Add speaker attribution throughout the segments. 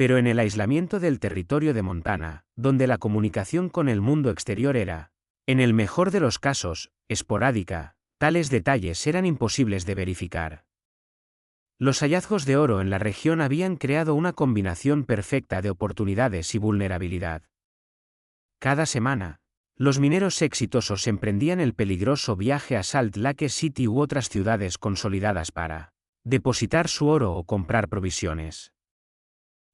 Speaker 1: Pero en el aislamiento del territorio de Montana, donde la comunicación con el mundo exterior era, en el mejor de los casos, esporádica, tales detalles eran imposibles de verificar. Los hallazgos de oro en la región habían creado una combinación perfecta de oportunidades y vulnerabilidad. Cada semana, los mineros exitosos emprendían el peligroso viaje a Salt Lake City u otras ciudades consolidadas para depositar su oro o comprar provisiones.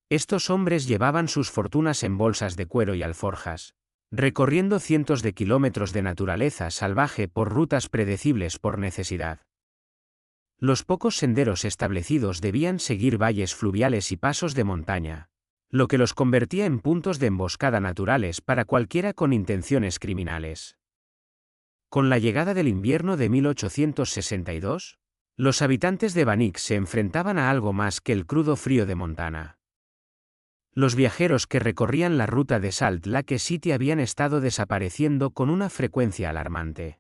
Speaker 1: Estos hombres llevaban sus fortunas en bolsas de cuero y alforjas, recorriendo cientos de kilómetros de naturaleza salvaje por rutas predecibles por necesidad. Los pocos senderos establecidos debían seguir valles fluviales y pasos de montaña, lo que los convertía en puntos de emboscada naturales para cualquiera con intenciones criminales. Con la llegada del invierno de 1862, los habitantes de Bannock se enfrentaban a algo más que el crudo frío de Montana. Los viajeros que recorrían la ruta de Salt Lake City habían estado desapareciendo con una frecuencia alarmante.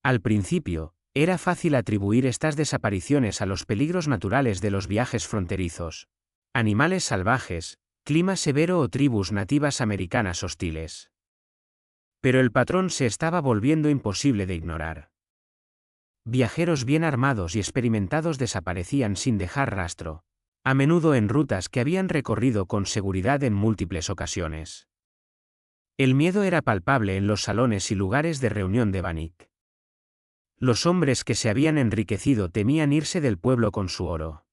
Speaker 1: Al principio, era fácil atribuir estas desapariciones a los peligros naturales de los viajes fronterizos, animales salvajes, clima severo o tribus nativas americanas hostiles. Pero el patrón se estaba volviendo imposible de ignorar. Viajeros bien armados y experimentados desaparecían sin dejar rastro, a menudo en rutas que habían recorrido con seguridad en múltiples ocasiones. El miedo era palpable en los salones y lugares de reunión de Bannock. Los hombres que se habían enriquecido temían irse del pueblo con su oro.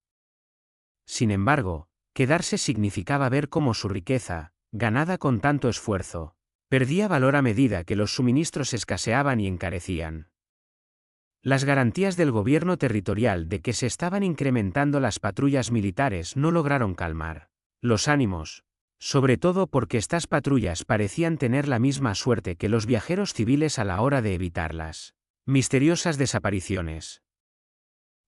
Speaker 1: Sin embargo, quedarse significaba ver cómo su riqueza, ganada con tanto esfuerzo, perdía valor a medida que los suministros escaseaban y encarecían. Las garantías del gobierno territorial de que se estaban incrementando las patrullas militares no lograron calmar los ánimos, sobre todo porque estas patrullas parecían tener la misma suerte que los viajeros civiles a la hora de evitar las misteriosas desapariciones.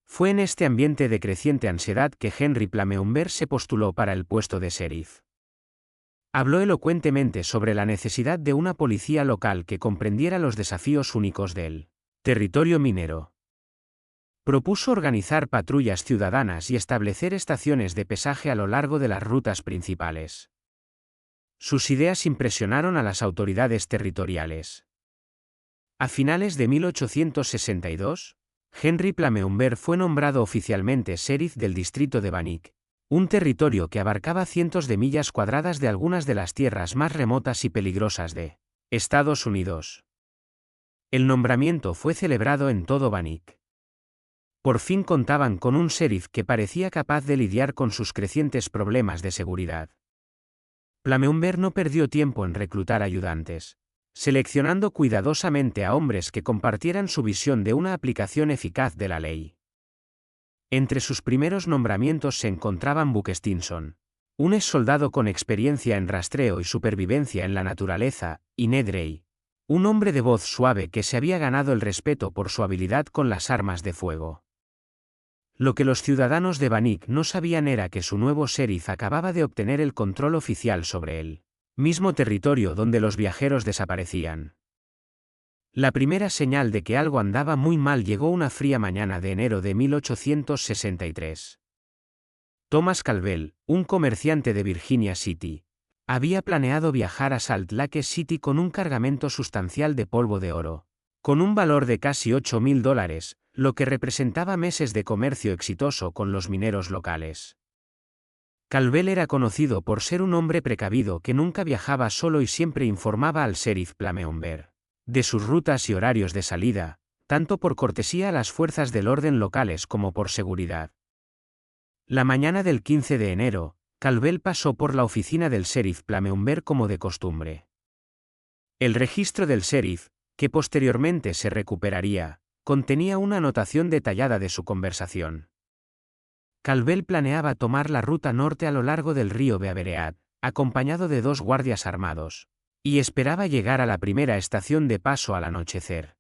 Speaker 1: Fue en este ambiente de creciente ansiedad que Henry Plameumber se postuló para el puesto de sheriff. Habló elocuentemente sobre la necesidad de una policía local que comprendiera los desafíos únicos del territorio minero. Propuso organizar patrullas ciudadanas y establecer estaciones de pesaje a lo largo de las rutas principales. Sus ideas impresionaron a las autoridades territoriales. A finales de 1862, Henry Plameumber fue nombrado oficialmente sheriff del distrito de Bannock, un territorio que abarcaba cientos de millas cuadradas de algunas de las tierras más remotas y peligrosas de Estados Unidos. El nombramiento fue celebrado en todo Bannock. Por fin contaban con un sheriff que parecía capaz de lidiar con sus crecientes problemas de seguridad. Plameumber no perdió tiempo en reclutar ayudantes, seleccionando cuidadosamente a hombres que compartieran su visión de una aplicación eficaz de la ley. Entre sus primeros nombramientos se encontraban Buck Stinson, un exsoldado con experiencia en rastreo y supervivencia en la naturaleza, y Ned Ray, un hombre de voz suave que se había ganado el respeto por su habilidad con las armas de fuego. Lo que los ciudadanos de Bannock no sabían era que su nuevo sheriff acababa de obtener el control oficial sobre él mismo territorio donde los viajeros desaparecían. La primera señal de que algo andaba muy mal llegó una fría mañana de enero de 1863. Thomas Calvell, un comerciante de Virginia City, había planeado viajar a Salt Lake City con un cargamento sustancial de polvo de oro, con un valor de casi $8,000, lo que representaba meses de comercio exitoso con los mineros locales. Calvell era conocido por ser un hombre precavido que nunca viajaba solo y siempre informaba al sheriff Plameumber de sus rutas y horarios de salida, tanto por cortesía a las fuerzas del orden locales como por seguridad. La mañana del 15 de enero, Calvell pasó por la oficina del sheriff Plameumber como de costumbre. El registro del sheriff, que posteriormente se recuperaría, contenía una anotación detallada de su conversación. Calvell planeaba tomar la ruta norte a lo largo del río Beaveread, acompañado de 2 guardias armados, y esperaba llegar a la primera estación de paso al anochecer.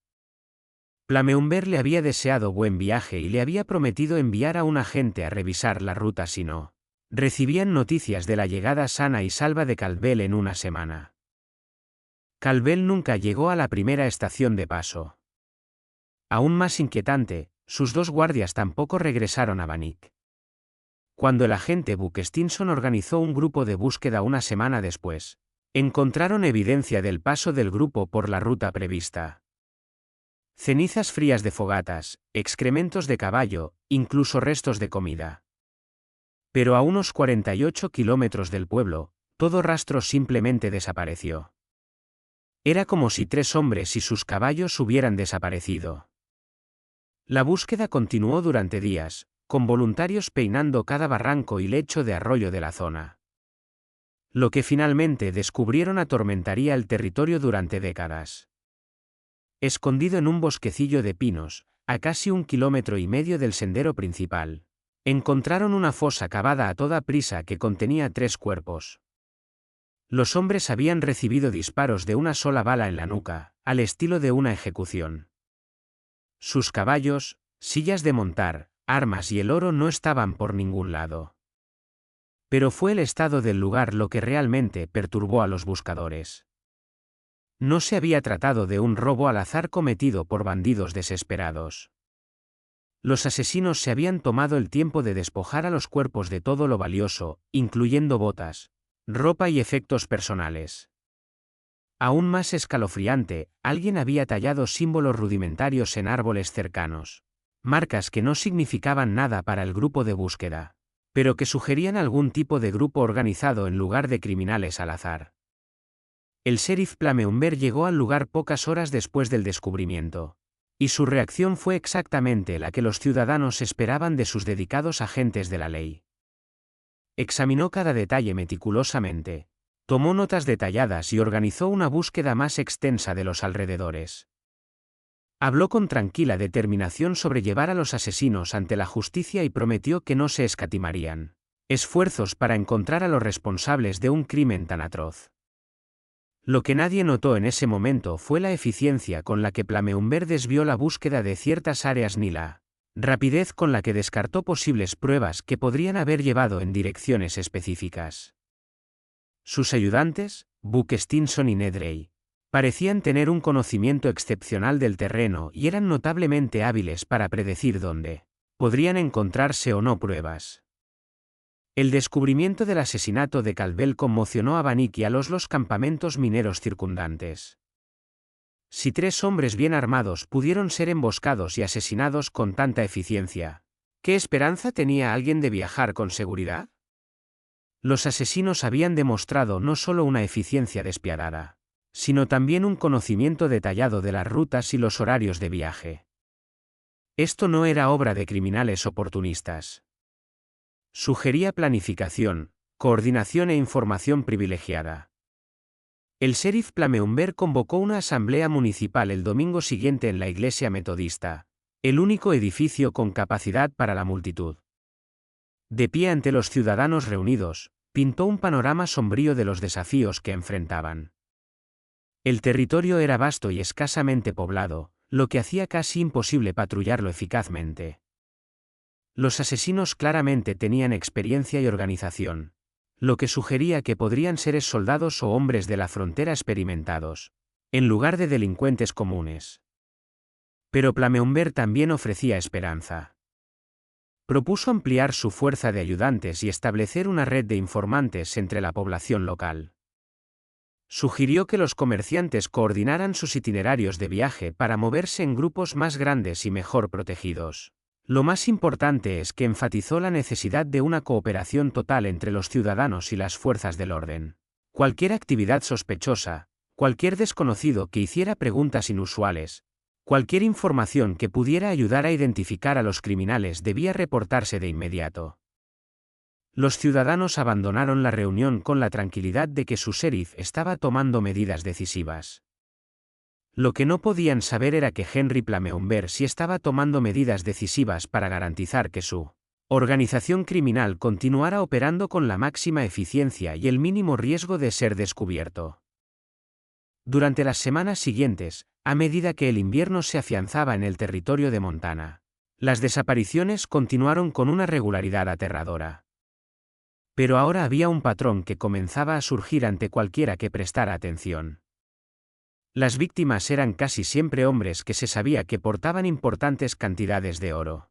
Speaker 1: Plameumber le había deseado buen viaje y le había prometido enviar a un agente a revisar la ruta si no recibían noticias de la llegada sana y salva de Calvell en una semana. Calvell nunca llegó a la primera estación de paso. Aún más inquietante, sus 2 guardias tampoco regresaron a Bannock. Cuando el agente Buck Stinson organizó un grupo de búsqueda una semana después, encontraron evidencia del paso del grupo por la ruta prevista. Cenizas frías de fogatas, excrementos de caballo, incluso restos de comida. Pero a unos 48 kilómetros del pueblo, todo rastro simplemente desapareció. Era como si 3 hombres y sus caballos hubieran desaparecido. La búsqueda continuó durante días, con voluntarios peinando cada barranco y lecho de arroyo de la zona. Lo que finalmente descubrieron atormentaría el territorio durante décadas. Escondido en un bosquecillo de pinos, a casi 1,5 kilómetros del sendero principal, encontraron una fosa cavada a toda prisa que contenía 3 cuerpos. Los hombres habían recibido disparos de una sola bala en la nuca, al estilo de una ejecución. Sus caballos, sillas de montar, armas y el oro no estaban por ningún lado. Pero fue el estado del lugar lo que realmente perturbó a los buscadores. No se había tratado de un robo al azar cometido por bandidos desesperados. Los asesinos se habían tomado el tiempo de despojar a los cuerpos de todo lo valioso, incluyendo botas, ropa y efectos personales. Aún más escalofriante, alguien había tallado símbolos rudimentarios en árboles cercanos. Marcas que no significaban nada para el grupo de búsqueda, pero que sugerían algún tipo de grupo organizado en lugar de criminales al azar. El sheriff Plameumber llegó al lugar pocas horas después del descubrimiento, y su reacción fue exactamente la que los ciudadanos esperaban de sus dedicados agentes de la ley. Examinó cada detalle meticulosamente, tomó notas detalladas y organizó una búsqueda más extensa de los alrededores. Habló con tranquila determinación sobre llevar a los asesinos ante la justicia y prometió que no se escatimarían esfuerzos para encontrar a los responsables de un crimen tan atroz. Lo que nadie notó en ese momento fue la eficiencia con la que Plameumber desvió la búsqueda de ciertas áreas ni la rapidez con la que descartó posibles pruebas que podrían haber llevado en direcciones específicas. Sus ayudantes, Buck Stinson y Ned Ray, parecían tener un conocimiento excepcional del terreno y eran notablemente hábiles para predecir dónde podrían encontrarse o no pruebas. El descubrimiento del asesinato de Caldwell conmocionó a Bannick y a los campamentos mineros circundantes. Si 3 hombres bien armados pudieron ser emboscados y asesinados con tanta eficiencia, ¿qué esperanza tenía alguien de viajar con seguridad? Los asesinos habían demostrado no solo una eficiencia despiadada, sino también un conocimiento detallado de las rutas y los horarios de viaje. Esto no era obra de criminales oportunistas. Sugería planificación, coordinación e información privilegiada. El sheriff Plameumber convocó una asamblea municipal el domingo siguiente en la iglesia metodista, el único edificio con capacidad para la multitud. De pie ante los ciudadanos reunidos, pintó un panorama sombrío de los desafíos que enfrentaban. El territorio era vasto y escasamente poblado, lo que hacía casi imposible patrullarlo eficazmente. Los asesinos claramente tenían experiencia y organización, lo que sugería que podrían ser soldados o hombres de la frontera experimentados, en lugar de delincuentes comunes. Pero Plameumber también ofrecía esperanza. Propuso ampliar su fuerza de ayudantes y establecer una red de informantes entre la población local. Sugirió que los comerciantes coordinaran sus itinerarios de viaje para moverse en grupos más grandes y mejor protegidos. Lo más importante es que enfatizó la necesidad de una cooperación total entre los ciudadanos y las fuerzas del orden. Cualquier actividad sospechosa, cualquier desconocido que hiciera preguntas inusuales, cualquier información que pudiera ayudar a identificar a los criminales debía reportarse de inmediato. Los ciudadanos abandonaron la reunión con la tranquilidad de que su sheriff estaba tomando medidas decisivas. Lo que no podían saber era que Henry Plameumber sí estaba tomando medidas decisivas para garantizar que su organización criminal continuara operando con la máxima eficiencia y el mínimo riesgo de ser descubierto. Durante las semanas siguientes, a medida que el invierno se afianzaba en el territorio de Montana, las desapariciones continuaron con una regularidad aterradora. Pero ahora había un patrón que comenzaba a surgir ante cualquiera que prestara atención. Las víctimas eran casi siempre hombres que se sabía que portaban importantes cantidades de oro.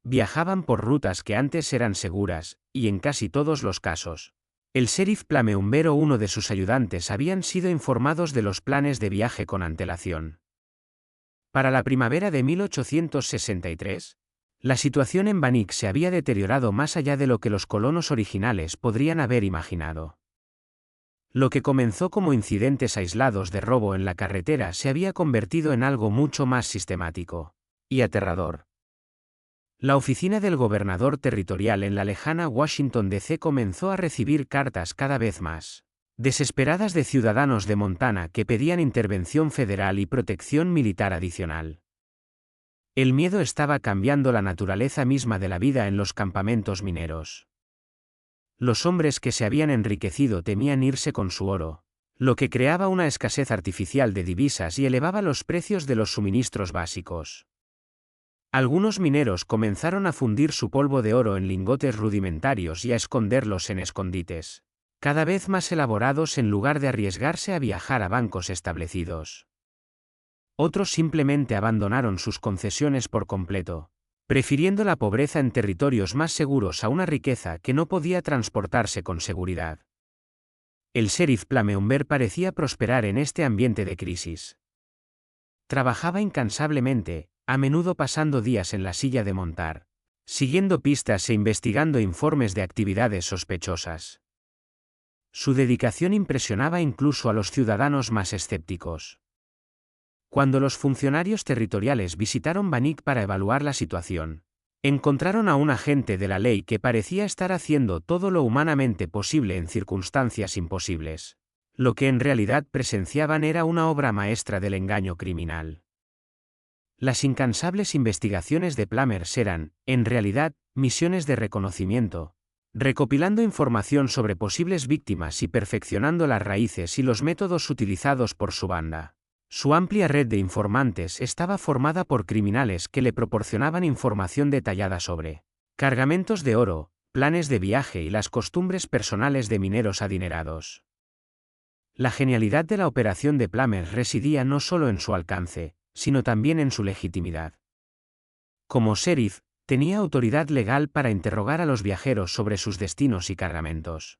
Speaker 1: Viajaban por rutas que antes eran seguras, y en casi todos los casos, el sheriff Plummer o uno de sus ayudantes habían sido informados de los planes de viaje con antelación. Para la primavera de 1863, la situación en Bannock se había deteriorado más allá de lo que los colonos originales podrían haber imaginado. Lo que comenzó como incidentes aislados de robo en la carretera se había convertido en algo mucho más sistemático y aterrador. La oficina del gobernador territorial en la lejana Washington DC comenzó a recibir cartas cada vez más desesperadas de ciudadanos de Montana que pedían intervención federal y protección militar adicional. El miedo estaba cambiando la naturaleza misma de la vida en los campamentos mineros. Los hombres que se habían enriquecido temían irse con su oro, lo que creaba una escasez artificial de divisas y elevaba los precios de los suministros básicos. Algunos mineros comenzaron a fundir su polvo de oro en lingotes rudimentarios y a esconderlos en escondites, cada vez más elaborados en lugar de arriesgarse a viajar a bancos establecidos. Otros simplemente abandonaron sus concesiones por completo, prefiriendo la pobreza en territorios más seguros a una riqueza que no podía transportarse con seguridad. El sheriff Plummer parecía prosperar en este ambiente de crisis. Trabajaba incansablemente, a menudo pasando días en la silla de montar, siguiendo pistas e investigando informes de actividades sospechosas. Su dedicación impresionaba incluso a los ciudadanos más escépticos. Cuando los funcionarios territoriales visitaron Bannock para evaluar la situación, encontraron a un agente de la ley que parecía estar haciendo todo lo humanamente posible en circunstancias imposibles. Lo que en realidad presenciaban era una obra maestra del engaño criminal. Las incansables investigaciones de Plummer eran, en realidad, misiones de reconocimiento, recopilando información sobre posibles víctimas y perfeccionando las raíces y los métodos utilizados por su banda. Su amplia red de informantes estaba formada por criminales que le proporcionaban información detallada sobre cargamentos de oro, planes de viaje y las costumbres personales de mineros adinerados. La genialidad de la operación de Plummer residía no solo en su alcance, sino también en su legitimidad. Como sheriff, tenía autoridad legal para interrogar a los viajeros sobre sus destinos y cargamentos.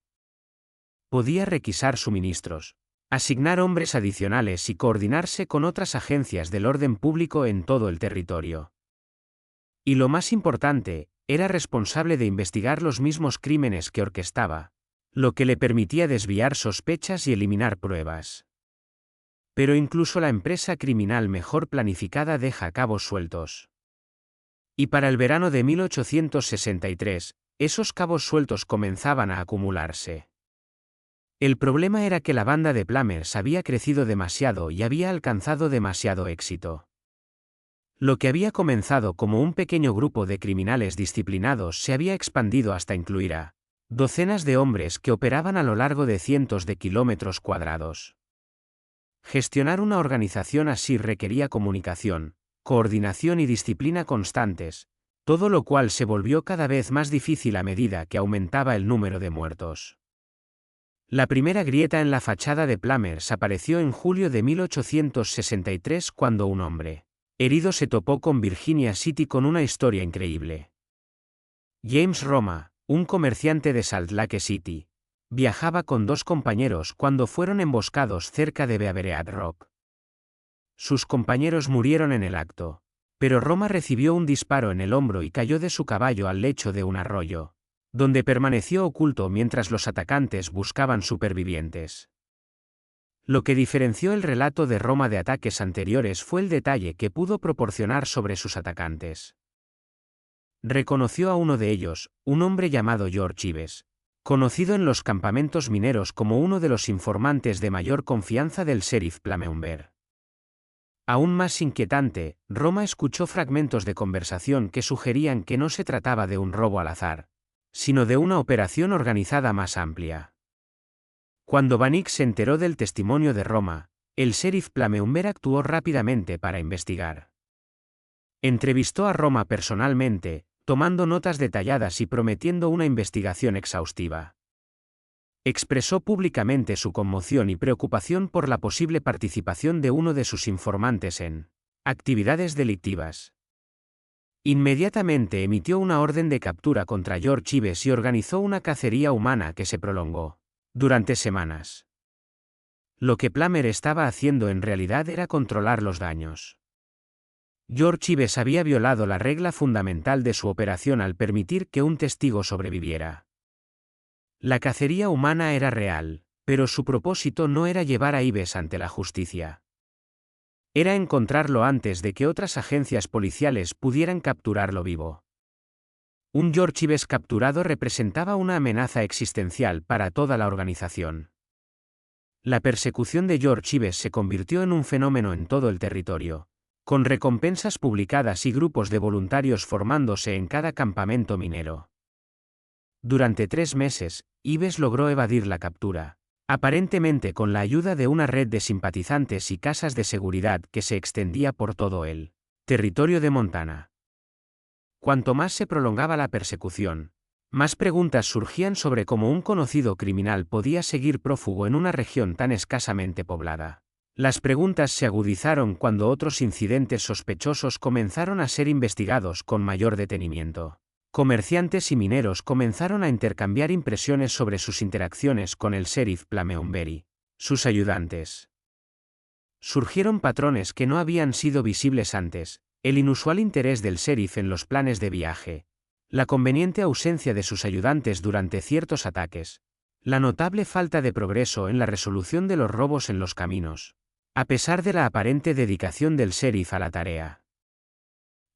Speaker 1: Podía requisar suministros, asignar hombres adicionales y coordinarse con otras agencias del orden público en todo el territorio. Y lo más importante, era responsable de investigar los mismos crímenes que orquestaba, lo que le permitía desviar sospechas y eliminar pruebas. Pero incluso la empresa criminal mejor planificada deja cabos sueltos. Y para el verano de 1863, esos cabos sueltos comenzaban a acumularse. El problema era que la banda de Plummer había crecido demasiado y había alcanzado demasiado éxito. Lo que había comenzado como un pequeño grupo de criminales disciplinados se había expandido hasta incluir a docenas de hombres que operaban a lo largo de cientos de kilómetros cuadrados. Gestionar una organización así requería comunicación, coordinación y disciplina constantes, todo lo cual se volvió cada vez más difícil a medida que aumentaba el número de muertos. La primera grieta en la fachada de Plummer apareció en julio de 1863 cuando un hombre herido se topó con Virginia City con una historia increíble. James Roma, un comerciante de Salt Lake City, viajaba con dos compañeros cuando fueron emboscados cerca de Beaver Rock. Sus compañeros murieron en el acto, pero Roma recibió un disparo en el hombro y cayó de su caballo al lecho de un arroyo, donde permaneció oculto mientras los atacantes buscaban supervivientes. Lo que diferenció el relato de Roma de ataques anteriores fue el detalle que pudo proporcionar sobre sus atacantes. Reconoció a uno de ellos, un hombre llamado George Ives, conocido en los campamentos mineros como uno de los informantes de mayor confianza del sheriff Plummer. Aún más inquietante, Roma escuchó fragmentos de conversación que sugerían que no se trataba de un robo al azar, sino de una operación organizada más amplia. Cuando Bannock se enteró del testimonio de Roma, el sheriff Plummer actuó rápidamente para investigar. Entrevistó a Roma personalmente, tomando notas detalladas y prometiendo una investigación exhaustiva. Expresó públicamente su conmoción y preocupación por la posible participación de uno de sus informantes en actividades delictivas. Inmediatamente emitió una orden de captura contra George Ives y organizó una cacería humana que se prolongó durante semanas. Lo que Plummer estaba haciendo en realidad era controlar los daños. George Ives había violado la regla fundamental de su operación al permitir que un testigo sobreviviera. La cacería humana era real, pero su propósito no era llevar a Ives ante la justicia. Era encontrarlo antes de que otras agencias policiales pudieran capturarlo vivo. Un George Ives capturado representaba una amenaza existencial para toda la organización. La persecución de George Ives se convirtió en un fenómeno en todo el territorio, con recompensas publicadas y grupos de voluntarios formándose en cada campamento minero. Durante 3 meses, Ives logró evadir la captura, aparentemente con la ayuda de una red de simpatizantes y casas de seguridad que se extendía por todo el territorio de Montana. Cuanto más se prolongaba la persecución, más preguntas surgían sobre cómo un conocido criminal podía seguir prófugo en una región tan escasamente poblada. Las preguntas se agudizaron cuando otros incidentes sospechosos comenzaron a ser investigados con mayor detenimiento. Comerciantes y mineros comenzaron a intercambiar impresiones sobre sus interacciones con el sheriff Plummer, sus ayudantes. Surgieron patrones que no habían sido visibles antes: el inusual interés del sheriff en los planes de viaje, la conveniente ausencia de sus ayudantes durante ciertos ataques, la notable falta de progreso en la resolución de los robos en los caminos, a pesar de la aparente dedicación del sheriff a la tarea.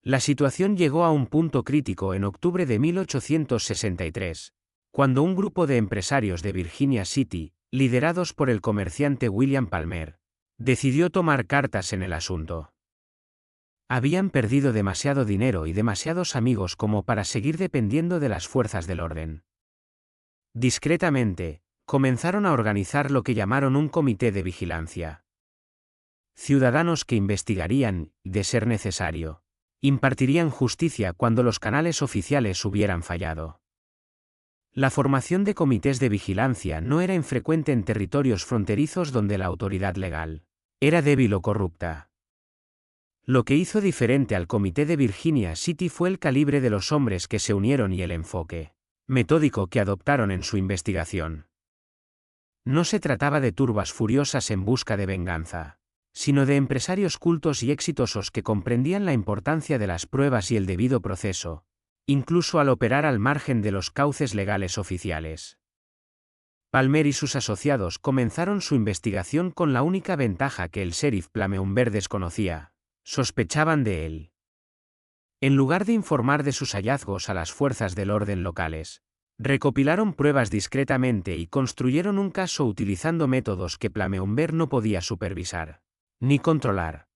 Speaker 1: La situación llegó a un punto crítico en octubre de 1863, cuando un grupo de empresarios de Virginia City, liderados por el comerciante William Palmer, decidió tomar cartas en el asunto. Habían perdido demasiado dinero y demasiados amigos como para seguir dependiendo de las fuerzas del orden. Discretamente, comenzaron a organizar lo que llamaron un comité de vigilancia. Ciudadanos que investigarían, de ser necesario, impartirían justicia cuando los canales oficiales hubieran fallado. La formación de comités de vigilancia no era infrecuente en territorios fronterizos donde la autoridad legal era débil o corrupta. Lo que hizo diferente al comité de Virginia City fue el calibre de los hombres que se unieron y el enfoque metódico que adoptaron en su investigación. No se trataba de turbas furiosas en busca de venganza, sino de empresarios cultos y exitosos que comprendían la importancia de las pruebas y el debido proceso, incluso al operar al margen de los cauces legales oficiales. Palmer y sus asociados comenzaron su investigación con la única ventaja que el sheriff Plummer desconocía: sospechaban de él. En lugar de informar de sus hallazgos a las fuerzas del orden locales, recopilaron pruebas discretamente y construyeron un caso utilizando métodos que Plummer no podía supervisar ni controlar.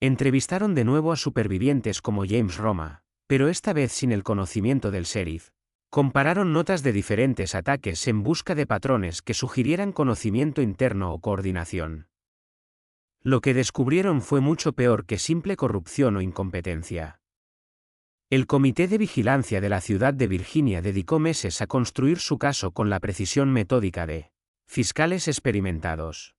Speaker 1: Entrevistaron de nuevo a supervivientes como James Roma, pero esta vez sin el conocimiento del sheriff. Compararon notas de diferentes ataques en busca de patrones que sugirieran conocimiento interno o coordinación. Lo que descubrieron fue mucho peor que simple corrupción o incompetencia. El Comité de Vigilancia de la ciudad de Virginia dedicó meses a construir su caso con la precisión metódica de fiscales experimentados.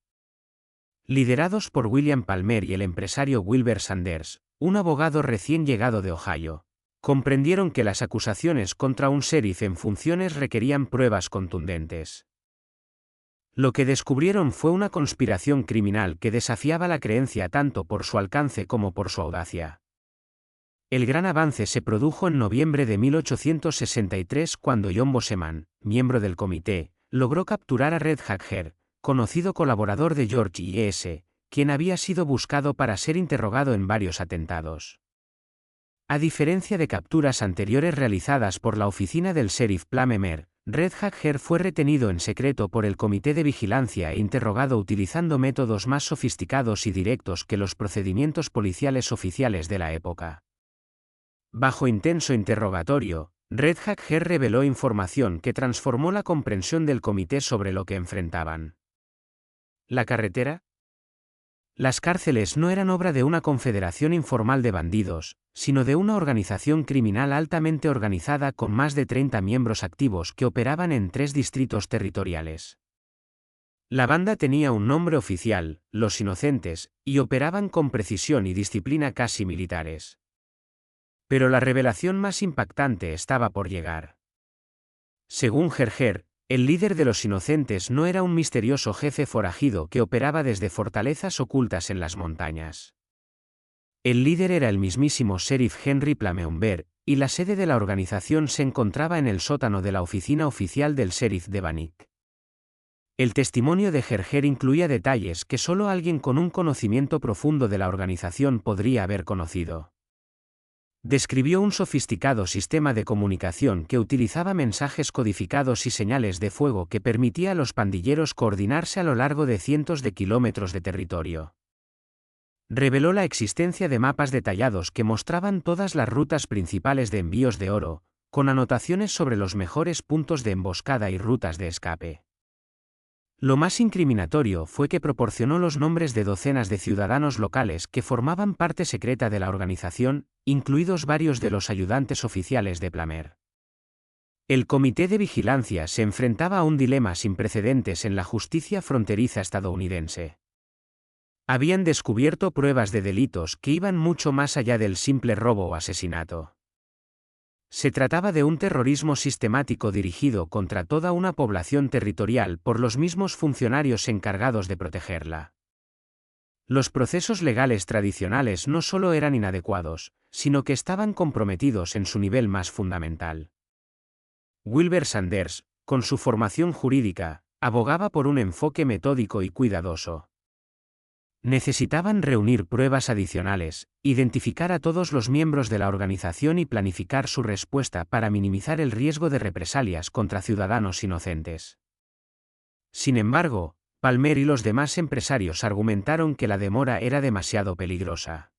Speaker 1: Liderados por William Palmer y el empresario Wilbur Sanders, un abogado recién llegado de Ohio, comprendieron que las acusaciones contra un sheriff en funciones requerían pruebas contundentes. Lo que descubrieron fue una conspiración criminal que desafiaba la creencia tanto por su alcance como por su audacia. El gran avance se produjo en noviembre de 1863 cuando John Boseman, miembro del comité, logró capturar a Red Hacker, conocido colaborador de George I.S., quien había sido buscado para ser interrogado en varios atentados. A diferencia de capturas anteriores realizadas por la oficina del sheriff Plummer, Red Hacker fue retenido en secreto por el comité de vigilancia e interrogado utilizando métodos más sofisticados y directos que los procedimientos policiales oficiales de la época. Bajo intenso interrogatorio, Red Hacker reveló información que transformó la comprensión del comité sobre lo que enfrentaban. ¿La carretera? Las cárceles no eran obra de una confederación informal de bandidos, sino de una organización criminal altamente organizada con más de 30 miembros activos que operaban en 3 distritos territoriales. La banda tenía un nombre oficial, Los Inocentes, y operaban con precisión y disciplina casi militares. Pero la revelación más impactante estaba por llegar. Según Gerger, el líder de los inocentes no era un misterioso jefe forajido que operaba desde fortalezas ocultas en las montañas. El líder era el mismísimo sheriff Henry Plameumbert, y la sede de la organización se encontraba en el sótano de la oficina oficial del sheriff de Bannock. El testimonio de Gerger incluía detalles que solo alguien con un conocimiento profundo de la organización podría haber conocido. Describió un sofisticado sistema de comunicación que utilizaba mensajes codificados y señales de fuego que permitía a los pandilleros coordinarse a lo largo de cientos de kilómetros de territorio. Reveló la existencia de mapas detallados que mostraban todas las rutas principales de envíos de oro, con anotaciones sobre los mejores puntos de emboscada y rutas de escape. Lo más incriminatorio fue que proporcionó los nombres de docenas de ciudadanos locales que formaban parte secreta de la organización, incluidos varios de los ayudantes oficiales de Plummer. El Comité de Vigilancia se enfrentaba a un dilema sin precedentes en la justicia fronteriza estadounidense. Habían descubierto pruebas de delitos que iban mucho más allá del simple robo o asesinato. Se trataba de un terrorismo sistemático dirigido contra toda una población territorial por los mismos funcionarios encargados de protegerla. Los procesos legales tradicionales no solo eran inadecuados, sino que estaban comprometidos en su nivel más fundamental. Wilbur Sanders, con su formación jurídica, abogaba por un enfoque metódico y cuidadoso. Necesitaban reunir pruebas adicionales, identificar a todos los miembros de la organización y planificar su respuesta para minimizar el riesgo de represalias contra ciudadanos inocentes. Sin embargo, Palmer y los demás empresarios argumentaron que la demora era demasiado peligrosa.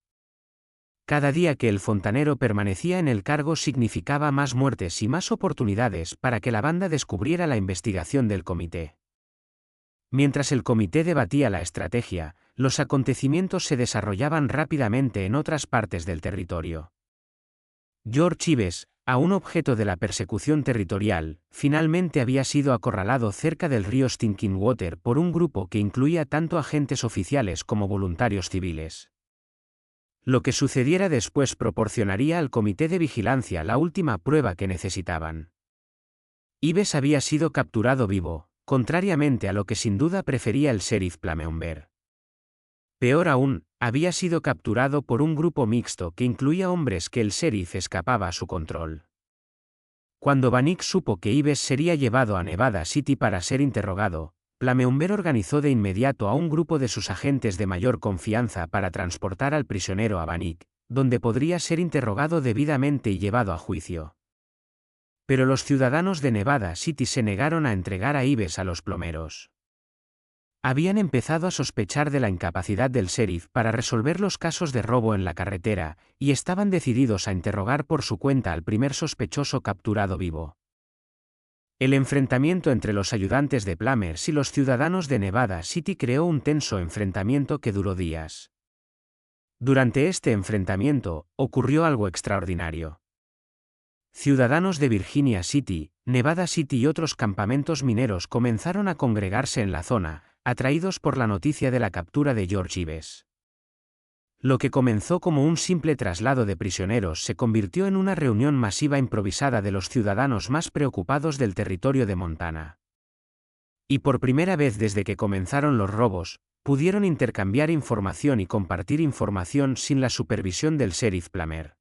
Speaker 1: Cada día que el fontanero permanecía en el cargo significaba más muertes y más oportunidades para que la banda descubriera la investigación del comité. Mientras el comité debatía la estrategia, los acontecimientos se desarrollaban rápidamente en otras partes del territorio. George Ives, aún objeto de la persecución territorial, finalmente había sido acorralado cerca del río Stinking Water por un grupo que incluía tanto agentes oficiales como voluntarios civiles. Lo que sucediera después proporcionaría al comité de vigilancia la última prueba que necesitaban. Ives había sido capturado vivo, contrariamente a lo que sin duda prefería el sheriff Plameumbert. Peor aún, había sido capturado por un grupo mixto que incluía hombres que el sheriff escapaba a su control. Cuando Bannock supo que Ives sería llevado a Nevada City para ser interrogado, Plameumbert organizó de inmediato a un grupo de sus agentes de mayor confianza para transportar al prisionero a Bannock, donde podría ser interrogado debidamente y llevado a juicio. Pero los ciudadanos de Nevada City se negaron a entregar a Ives a los plomeros. Habían empezado a sospechar de la incapacidad del sheriff para resolver los casos de robo en la carretera, y estaban decididos a interrogar por su cuenta al primer sospechoso capturado vivo. El enfrentamiento entre los ayudantes de Plumbers y los ciudadanos de Nevada City creó un tenso enfrentamiento que duró días. Durante este enfrentamiento, ocurrió algo extraordinario. Ciudadanos de Virginia City, Nevada City y otros campamentos mineros comenzaron a congregarse en la zona, atraídos por la noticia de la captura de George Ives. Lo que comenzó como un simple traslado de prisioneros se convirtió en una reunión masiva improvisada de los ciudadanos más preocupados del territorio de Montana. Y por primera vez desde que comenzaron los robos, pudieron intercambiar información y compartir información sin la supervisión del sheriff Plummer.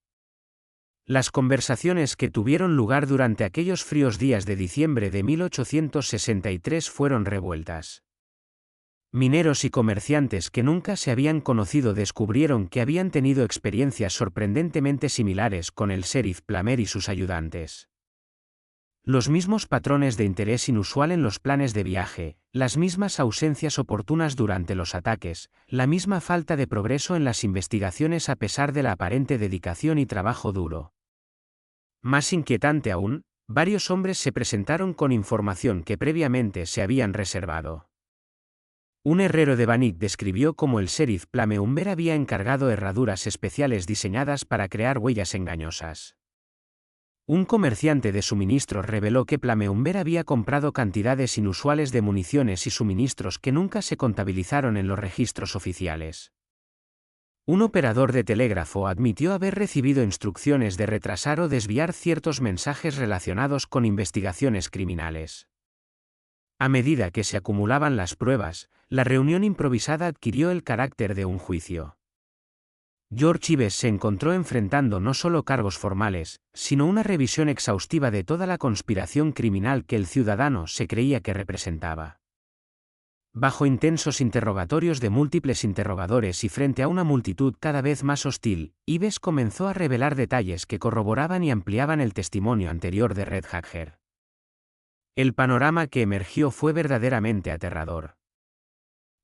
Speaker 1: Las conversaciones que tuvieron lugar durante aquellos fríos días de diciembre de 1863 fueron revueltas. Mineros y comerciantes que nunca se habían conocido descubrieron que habían tenido experiencias sorprendentemente similares con el sheriff Plummer y sus ayudantes. Los mismos patrones de interés inusual en los planes de viaje, las mismas ausencias oportunas durante los ataques, la misma falta de progreso en las investigaciones a pesar de la aparente dedicación y trabajo duro. Más inquietante aún, varios hombres se presentaron con información que previamente se habían reservado. Un herrero de Bannock describió cómo el sheriff Plameumbert había encargado herraduras especiales diseñadas para crear huellas engañosas. Un comerciante de suministros reveló que Plameumbert había comprado cantidades inusuales de municiones y suministros que nunca se contabilizaron en los registros oficiales. Un operador de telégrafo admitió haber recibido instrucciones de retrasar o desviar ciertos mensajes relacionados con investigaciones criminales. A medida que se acumulaban las pruebas, la reunión improvisada adquirió el carácter de un juicio. George Ives se encontró enfrentando no solo cargos formales, sino una revisión exhaustiva de toda la conspiración criminal que el ciudadano se creía que representaba. Bajo intensos interrogatorios de múltiples interrogadores y frente a una multitud cada vez más hostil, Ives comenzó a revelar detalles que corroboraban y ampliaban el testimonio anterior de Red Hacker. El panorama que emergió fue verdaderamente aterrador.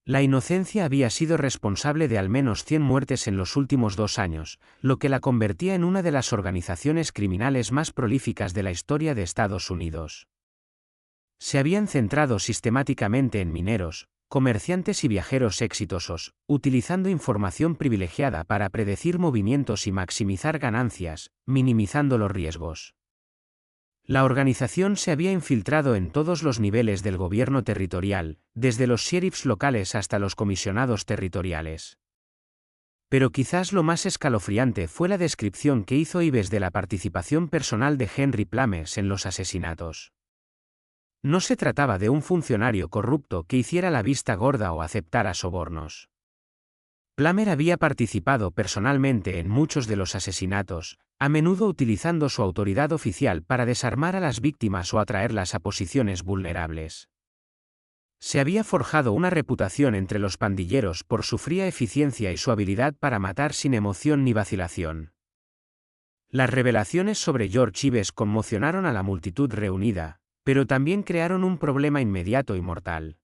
Speaker 1: La inocencia había sido responsable de al menos 100 muertes en los últimos 2 años, lo que la convertía en una de las organizaciones criminales más prolíficas de la historia de Estados Unidos. Se habían centrado sistemáticamente en mineros, comerciantes y viajeros exitosos, utilizando información privilegiada para predecir movimientos y maximizar ganancias, minimizando los riesgos. La organización se había infiltrado en todos los niveles del gobierno territorial, desde los sheriffs locales hasta los comisionados territoriales. Pero quizás lo más escalofriante fue la descripción que hizo Ives de la participación personal de Henry Plummers en los asesinatos. No se trataba de un funcionario corrupto que hiciera la vista gorda o aceptara sobornos. Plummer había participado personalmente en muchos de los asesinatos, a menudo utilizando su autoridad oficial para desarmar a las víctimas o atraerlas a posiciones vulnerables. Se había forjado una reputación entre los pandilleros por su fría eficiencia y su habilidad para matar sin emoción ni vacilación. Las revelaciones sobre George Ives conmocionaron a la multitud reunida, pero también crearon un problema inmediato y mortal.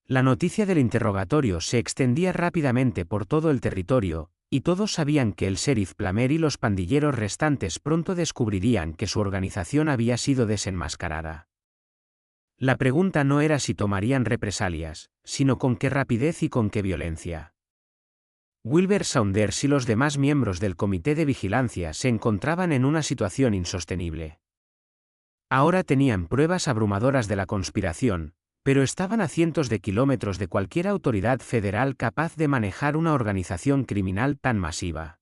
Speaker 1: La noticia del interrogatorio se extendía rápidamente por todo el territorio, y todos sabían que el sheriff Plummer y los pandilleros restantes pronto descubrirían que su organización había sido desenmascarada. La pregunta no era si tomarían represalias, sino con qué rapidez y con qué violencia. Wilbur Saunders y los demás miembros del comité de vigilancia se encontraban en una situación insostenible. Ahora tenían pruebas abrumadoras de la conspiración, pero estaban a cientos de kilómetros de cualquier autoridad federal capaz de manejar una organización criminal tan masiva.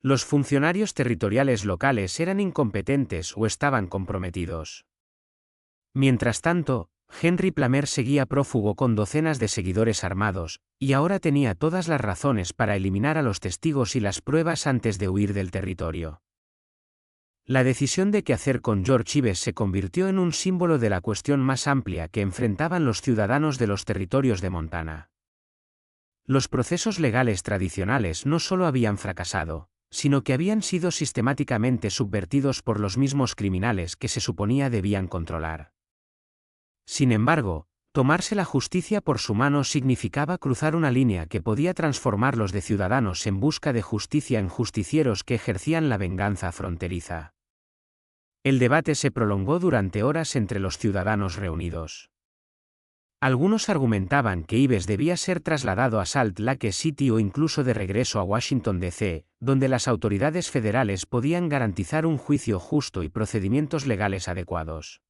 Speaker 1: Los funcionarios territoriales locales eran incompetentes o estaban comprometidos. Mientras tanto, Henry Plummer seguía prófugo con docenas de seguidores armados, y ahora tenía todas las razones para eliminar a los testigos y las pruebas antes de huir del territorio. La decisión de qué hacer con George Ives se convirtió en un símbolo de la cuestión más amplia que enfrentaban los ciudadanos de los territorios de Montana. Los procesos legales tradicionales no solo habían fracasado, sino que habían sido sistemáticamente subvertidos por los mismos criminales que se suponía debían controlar. Sin embargo, tomarse la justicia por su mano significaba cruzar una línea que podía transformarlos de ciudadanos en busca de justicia en justicieros que ejercían la venganza fronteriza. El debate se prolongó durante horas entre los ciudadanos reunidos. Algunos argumentaban que Ives debía ser trasladado a Salt Lake City o incluso de regreso a Washington, D.C., donde las autoridades federales podían garantizar un juicio justo y procedimientos legales adecuados.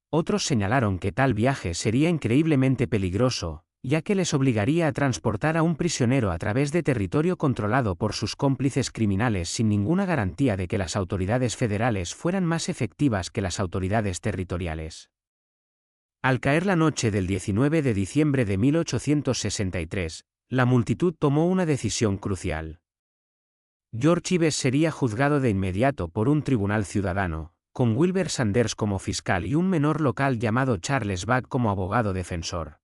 Speaker 1: Otros señalaron que tal viaje sería increíblemente peligroso, ya que les obligaría a transportar a un prisionero a través de territorio controlado por sus cómplices criminales sin ninguna garantía de que las autoridades federales fueran más efectivas que las autoridades territoriales. Al caer la noche del 19 de diciembre de 1863, la multitud tomó una decisión crucial. George Ives sería juzgado de inmediato por un tribunal ciudadano, con Wilbur Sanders como fiscal y un menor local llamado Charles Buck como abogado defensor.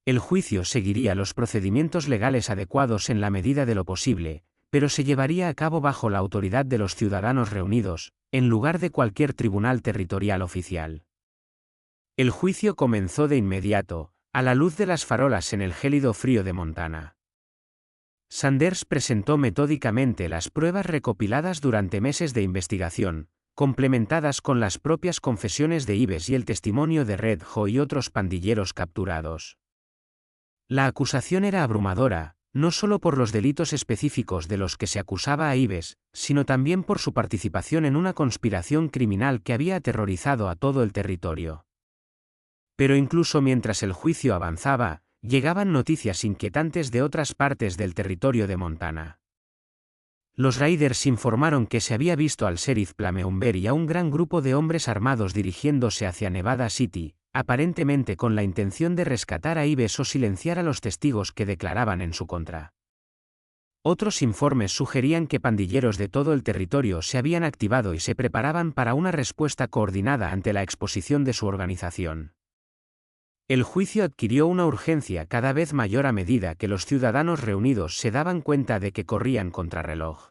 Speaker 1: El juicio seguiría los procedimientos legales adecuados en la medida de lo posible, pero se llevaría a cabo bajo la autoridad de los ciudadanos reunidos, en lugar de cualquier tribunal territorial oficial. El juicio comenzó de inmediato, a la luz de las farolas en el gélido frío de Montana. Sanders presentó metódicamente las pruebas recopiladas durante meses de investigación, complementadas con las propias confesiones de Ives y el testimonio de Red Joe y otros pandilleros capturados. La acusación era abrumadora, no solo por los delitos específicos de los que se acusaba a Ives, sino también por su participación en una conspiración criminal que había aterrorizado a todo el territorio. Pero incluso mientras el juicio avanzaba, llegaban noticias inquietantes de otras partes del territorio de Montana. Los raiders informaron que se había visto al sheriff Plameumber y a un gran grupo de hombres armados dirigiéndose hacia Nevada City, aparentemente con la intención de rescatar a Ives o silenciar a los testigos que declaraban en su contra. Otros informes sugerían que pandilleros de todo el territorio se habían activado y se preparaban para una respuesta coordinada ante la exposición de su organización. El juicio adquirió una urgencia cada vez mayor a medida que los ciudadanos reunidos se daban cuenta de que corrían contrarreloj.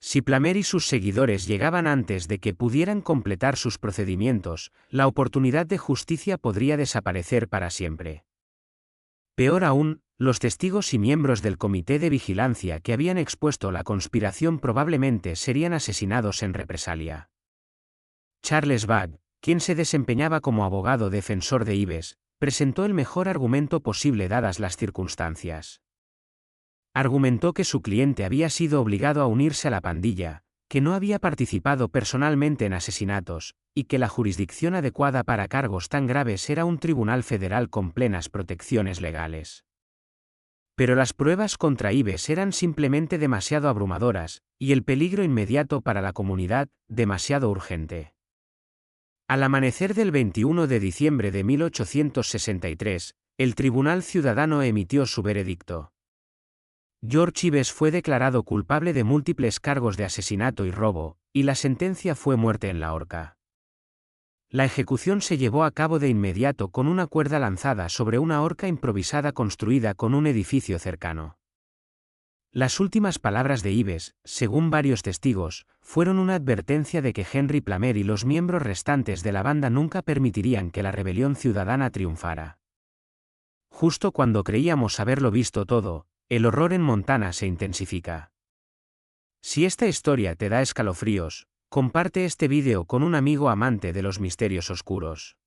Speaker 1: Si Plummer y sus seguidores llegaban antes de que pudieran completar sus procedimientos, la oportunidad de justicia podría desaparecer para siempre. Peor aún, los testigos y miembros del comité de vigilancia que habían expuesto la conspiración probablemente serían asesinados en represalia. Charles Bagg, quien se desempeñaba como abogado defensor de Ives, presentó el mejor argumento posible dadas las circunstancias. Argumentó que su cliente había sido obligado a unirse a la pandilla, que no había participado personalmente en asesinatos, y que la jurisdicción adecuada para cargos tan graves era un tribunal federal con plenas protecciones legales. Pero las pruebas contra Ives eran simplemente demasiado abrumadoras, y el peligro inmediato para la comunidad, demasiado urgente. Al amanecer del 21 de diciembre de 1863, el Tribunal Ciudadano emitió su veredicto. George Ives fue declarado culpable de múltiples cargos de asesinato y robo, y la sentencia fue muerte en la horca. La ejecución se llevó a cabo de inmediato con una cuerda lanzada sobre una horca improvisada construida con un edificio cercano. Las últimas palabras de Ives, según varios testigos, fueron una advertencia de que Henry Plummer y los miembros restantes de la banda nunca permitirían que la rebelión ciudadana triunfara. Justo cuando creíamos haberlo visto todo, el horror en Montana se intensifica. Si esta historia te da escalofríos, comparte este vídeo con un amigo amante de los misterios oscuros.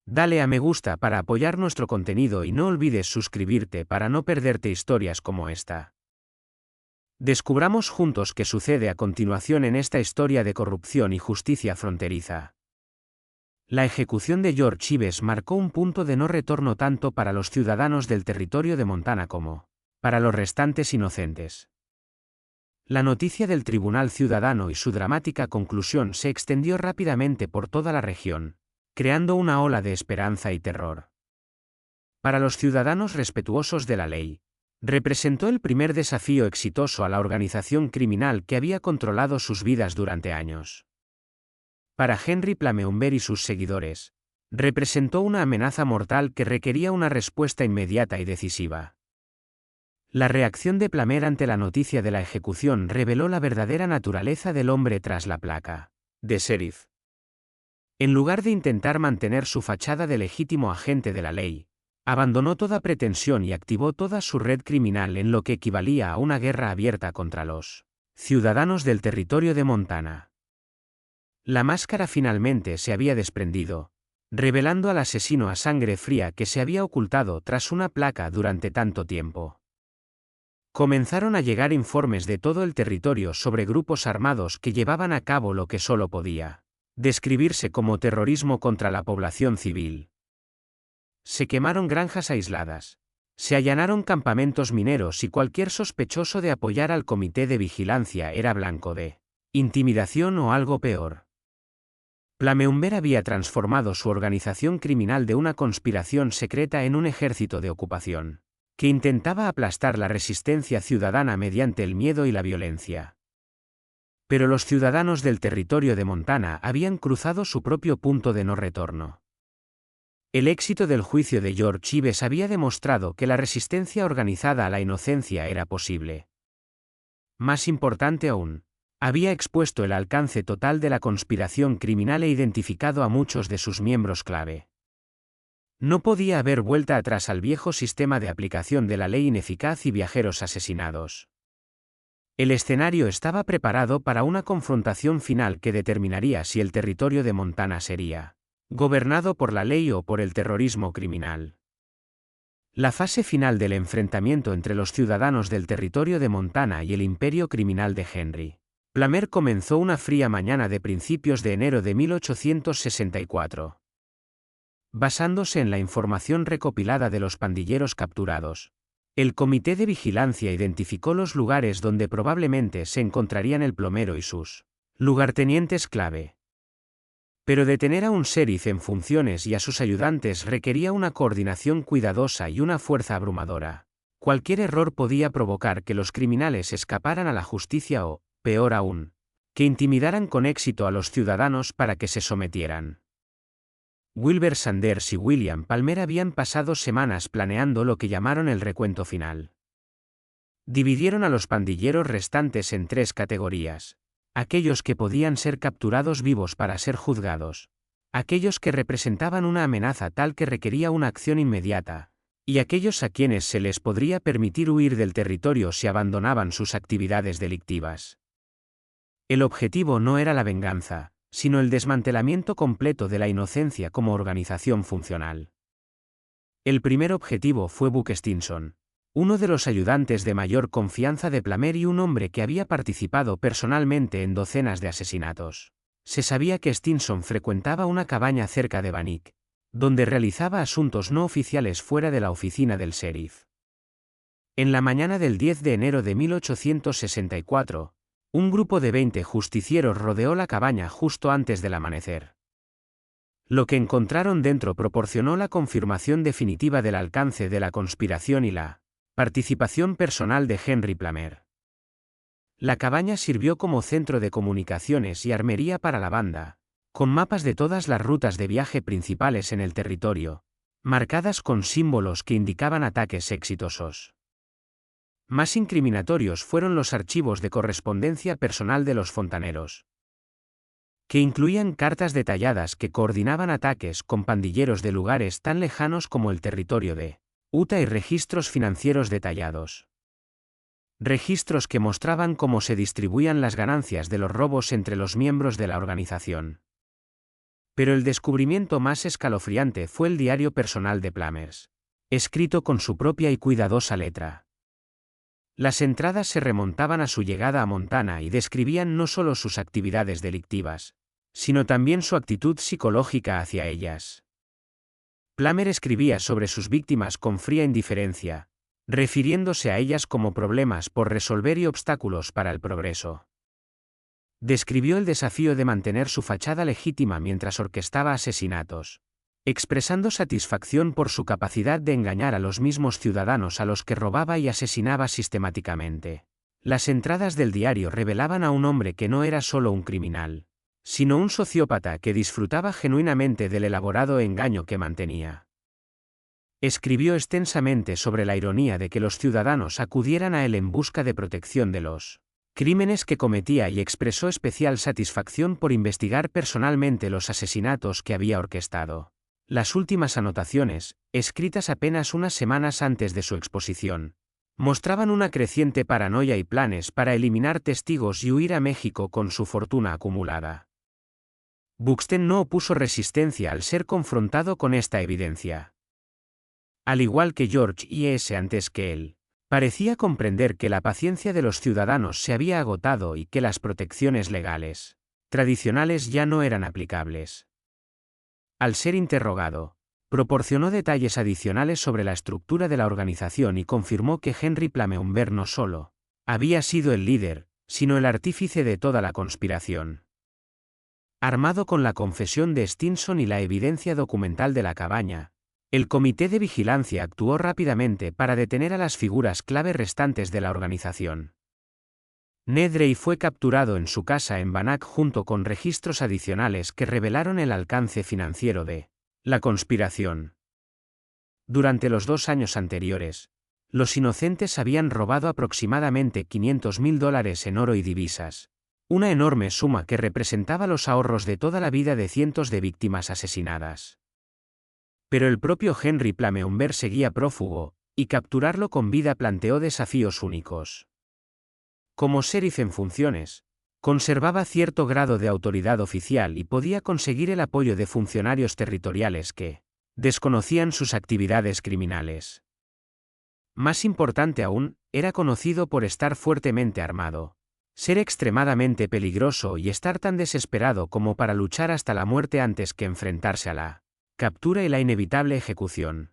Speaker 1: Dale a me gusta para apoyar nuestro contenido y no olvides suscribirte para no perderte historias como esta. Descubramos juntos qué sucede a continuación en esta historia de corrupción y justicia fronteriza. La ejecución de George Ives marcó un punto de no retorno tanto para los ciudadanos del territorio de Montana como para los restantes inocentes. La noticia del Tribunal Ciudadano y su dramática conclusión se extendió rápidamente por toda la región, creando una ola de esperanza y terror. Para los ciudadanos respetuosos de la ley, representó el primer desafío exitoso a la organización criminal que había controlado sus vidas durante años. Para Henry Plameumber y sus seguidores, representó una amenaza mortal que requería una respuesta inmediata y decisiva. La reacción de Plummer ante la noticia de la ejecución reveló la verdadera naturaleza del hombre tras la placa de sheriff. En lugar de intentar mantener su fachada de legítimo agente de la ley, abandonó toda pretensión y activó toda su red criminal en lo que equivalía a una guerra abierta contra los ciudadanos del territorio de Montana. La máscara finalmente se había desprendido, revelando al asesino a sangre fría que se había ocultado tras una placa durante tanto tiempo. Comenzaron a llegar informes de todo el territorio sobre grupos armados que llevaban a cabo lo que solo podía describirse como terrorismo contra la población civil. Se quemaron granjas aisladas. Se allanaron campamentos mineros y cualquier sospechoso de apoyar al comité de vigilancia era blanco de intimidación o algo peor. Plameumber había transformado su organización criminal de una conspiración secreta en un ejército de ocupación, que intentaba aplastar la resistencia ciudadana mediante el miedo y la violencia. Pero los ciudadanos del territorio de Montana habían cruzado su propio punto de no retorno. El éxito del juicio de George Ives había demostrado que la resistencia organizada a la inocencia era posible. Más importante aún, había expuesto el alcance total de la conspiración criminal e identificado a muchos de sus miembros clave. No podía haber vuelta atrás al viejo sistema de aplicación de la ley ineficaz y viajeros asesinados. El escenario estaba preparado para una confrontación final que determinaría si el territorio de Montana sería gobernado por la ley o por el terrorismo criminal. La fase final del enfrentamiento entre los ciudadanos del territorio de Montana y el imperio criminal de Henry Plummer comenzó una fría mañana de principios de enero de 1864. Basándose en la información recopilada de los pandilleros capturados, el comité de vigilancia identificó los lugares donde probablemente se encontrarían el plomero y sus lugartenientes clave. Pero detener a un sheriff en funciones y a sus ayudantes requería una coordinación cuidadosa y una fuerza abrumadora. Cualquier error podía provocar que los criminales escaparan a la justicia o, peor aún, que intimidaran con éxito a los ciudadanos para que se sometieran. Wilber Sanders y William Palmer habían pasado semanas planeando lo que llamaron el recuento final. Dividieron a los pandilleros restantes en 3 categorías: aquellos que podían ser capturados vivos para ser juzgados, aquellos que representaban una amenaza tal que requería una acción inmediata, y aquellos a quienes se les podría permitir huir del territorio si abandonaban sus actividades delictivas. El objetivo no era la venganza, sino el desmantelamiento completo de la inocencia como organización funcional. El primer objetivo fue Buck Stinson, uno de los ayudantes de mayor confianza de Palmer y un hombre que había participado personalmente en docenas de asesinatos. Se sabía que Stinson frecuentaba una cabaña cerca de Bannock, donde realizaba asuntos no oficiales fuera de la oficina del sheriff. En la mañana del 10 de enero de 1864, un grupo de 20 justicieros rodeó la cabaña justo antes del amanecer. Lo que encontraron dentro proporcionó la confirmación definitiva del alcance de la conspiración y la participación personal de Henry Palmer. La cabaña sirvió como centro de comunicaciones y armería para la banda, con mapas de todas las rutas de viaje principales en el territorio, marcadas con símbolos que indicaban ataques exitosos. Más incriminatorios fueron los archivos de correspondencia personal de los fontaneros, que incluían cartas detalladas que coordinaban ataques con pandilleros de lugares tan lejanos como el territorio de Utah y registros financieros detallados. Registros que mostraban cómo se distribuían las ganancias de los robos entre los miembros de la organización. Pero el descubrimiento más escalofriante fue el diario personal de Palmer, escrito con su propia y cuidadosa letra. Las entradas se remontaban a su llegada a Montana y describían no solo sus actividades delictivas, sino también su actitud psicológica hacia ellas. Palmer escribía sobre sus víctimas con fría indiferencia, refiriéndose a ellas como problemas por resolver y obstáculos para el progreso. Describió el desafío de mantener su fachada legítima mientras orquestaba asesinatos, expresando satisfacción por su capacidad de engañar a los mismos ciudadanos a los que robaba y asesinaba sistemáticamente. Las entradas del diario revelaban a un hombre que no era solo un criminal, sino un sociópata que disfrutaba genuinamente del elaborado engaño que mantenía. Escribió extensamente sobre la ironía de que los ciudadanos acudieran a él en busca de protección de los crímenes que cometía y expresó especial satisfacción por investigar personalmente los asesinatos que había orquestado. Las últimas anotaciones, escritas apenas unas semanas antes de su exposición, mostraban una creciente paranoia y planes para eliminar testigos y huir a México con su fortuna acumulada. Buxton no opuso resistencia al ser confrontado con esta evidencia. Al igual que George I.S. antes que él, parecía comprender que la paciencia de los ciudadanos se había agotado y que las protecciones legales tradicionales ya no eran aplicables. Al ser interrogado, proporcionó detalles adicionales sobre la estructura de la organización y confirmó que Henry Palmer no solo había sido el líder, sino el artífice de toda la conspiración. Armado con la confesión de Stinson y la evidencia documental de la cabaña, el comité de vigilancia actuó rápidamente para detener a las figuras clave restantes de la organización. Ned Ray fue capturado en su casa en Bannock junto con registros adicionales que revelaron el alcance financiero de la conspiración. Durante los 2 años anteriores, los inocentes habían robado aproximadamente $500,000 en oro y divisas, una enorme suma que representaba los ahorros de toda la vida de cientos de víctimas asesinadas. Pero el propio Henry Palmer seguía prófugo, y capturarlo con vida planteó desafíos únicos. Como sheriff en funciones, conservaba cierto grado de autoridad oficial y podía conseguir el apoyo de funcionarios territoriales que desconocían sus actividades criminales. Más importante aún, era conocido por estar fuertemente armado, ser extremadamente peligroso y estar tan desesperado como para luchar hasta la muerte antes que enfrentarse a la captura y la inevitable ejecución.